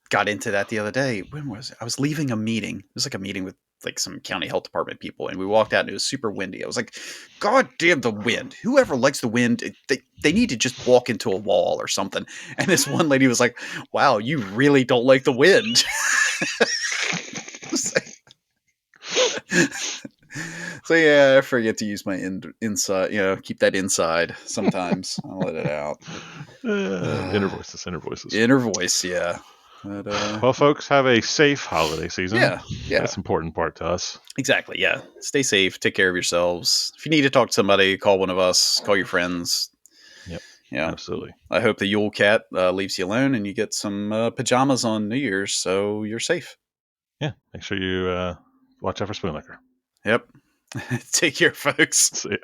got into that the other day. When was it? I was leaving a meeting. It was like a meeting with like some county health department people, and we walked out and it was super windy. I was like, God damn the wind. Whoever likes the wind, they need to just walk into a wall or something. And this one lady was like, wow, you really don't like the wind. So yeah, I forget to use my inside, keep that inside sometimes. I'll let it out. Inner voices. Inner voice, yeah. But, well, folks, have a safe holiday season. Yeah. That's an important part to us. Exactly, yeah. Stay safe. Take care of yourselves. If you need to talk to somebody, call one of us. Call your friends. Yep. Yeah. Absolutely. I hope the Yule Cat leaves you alone and you get some pajamas on New Year's so you're safe. Yeah. Make sure you watch out for spoon liquor. Yep. Take care, folks. See ya.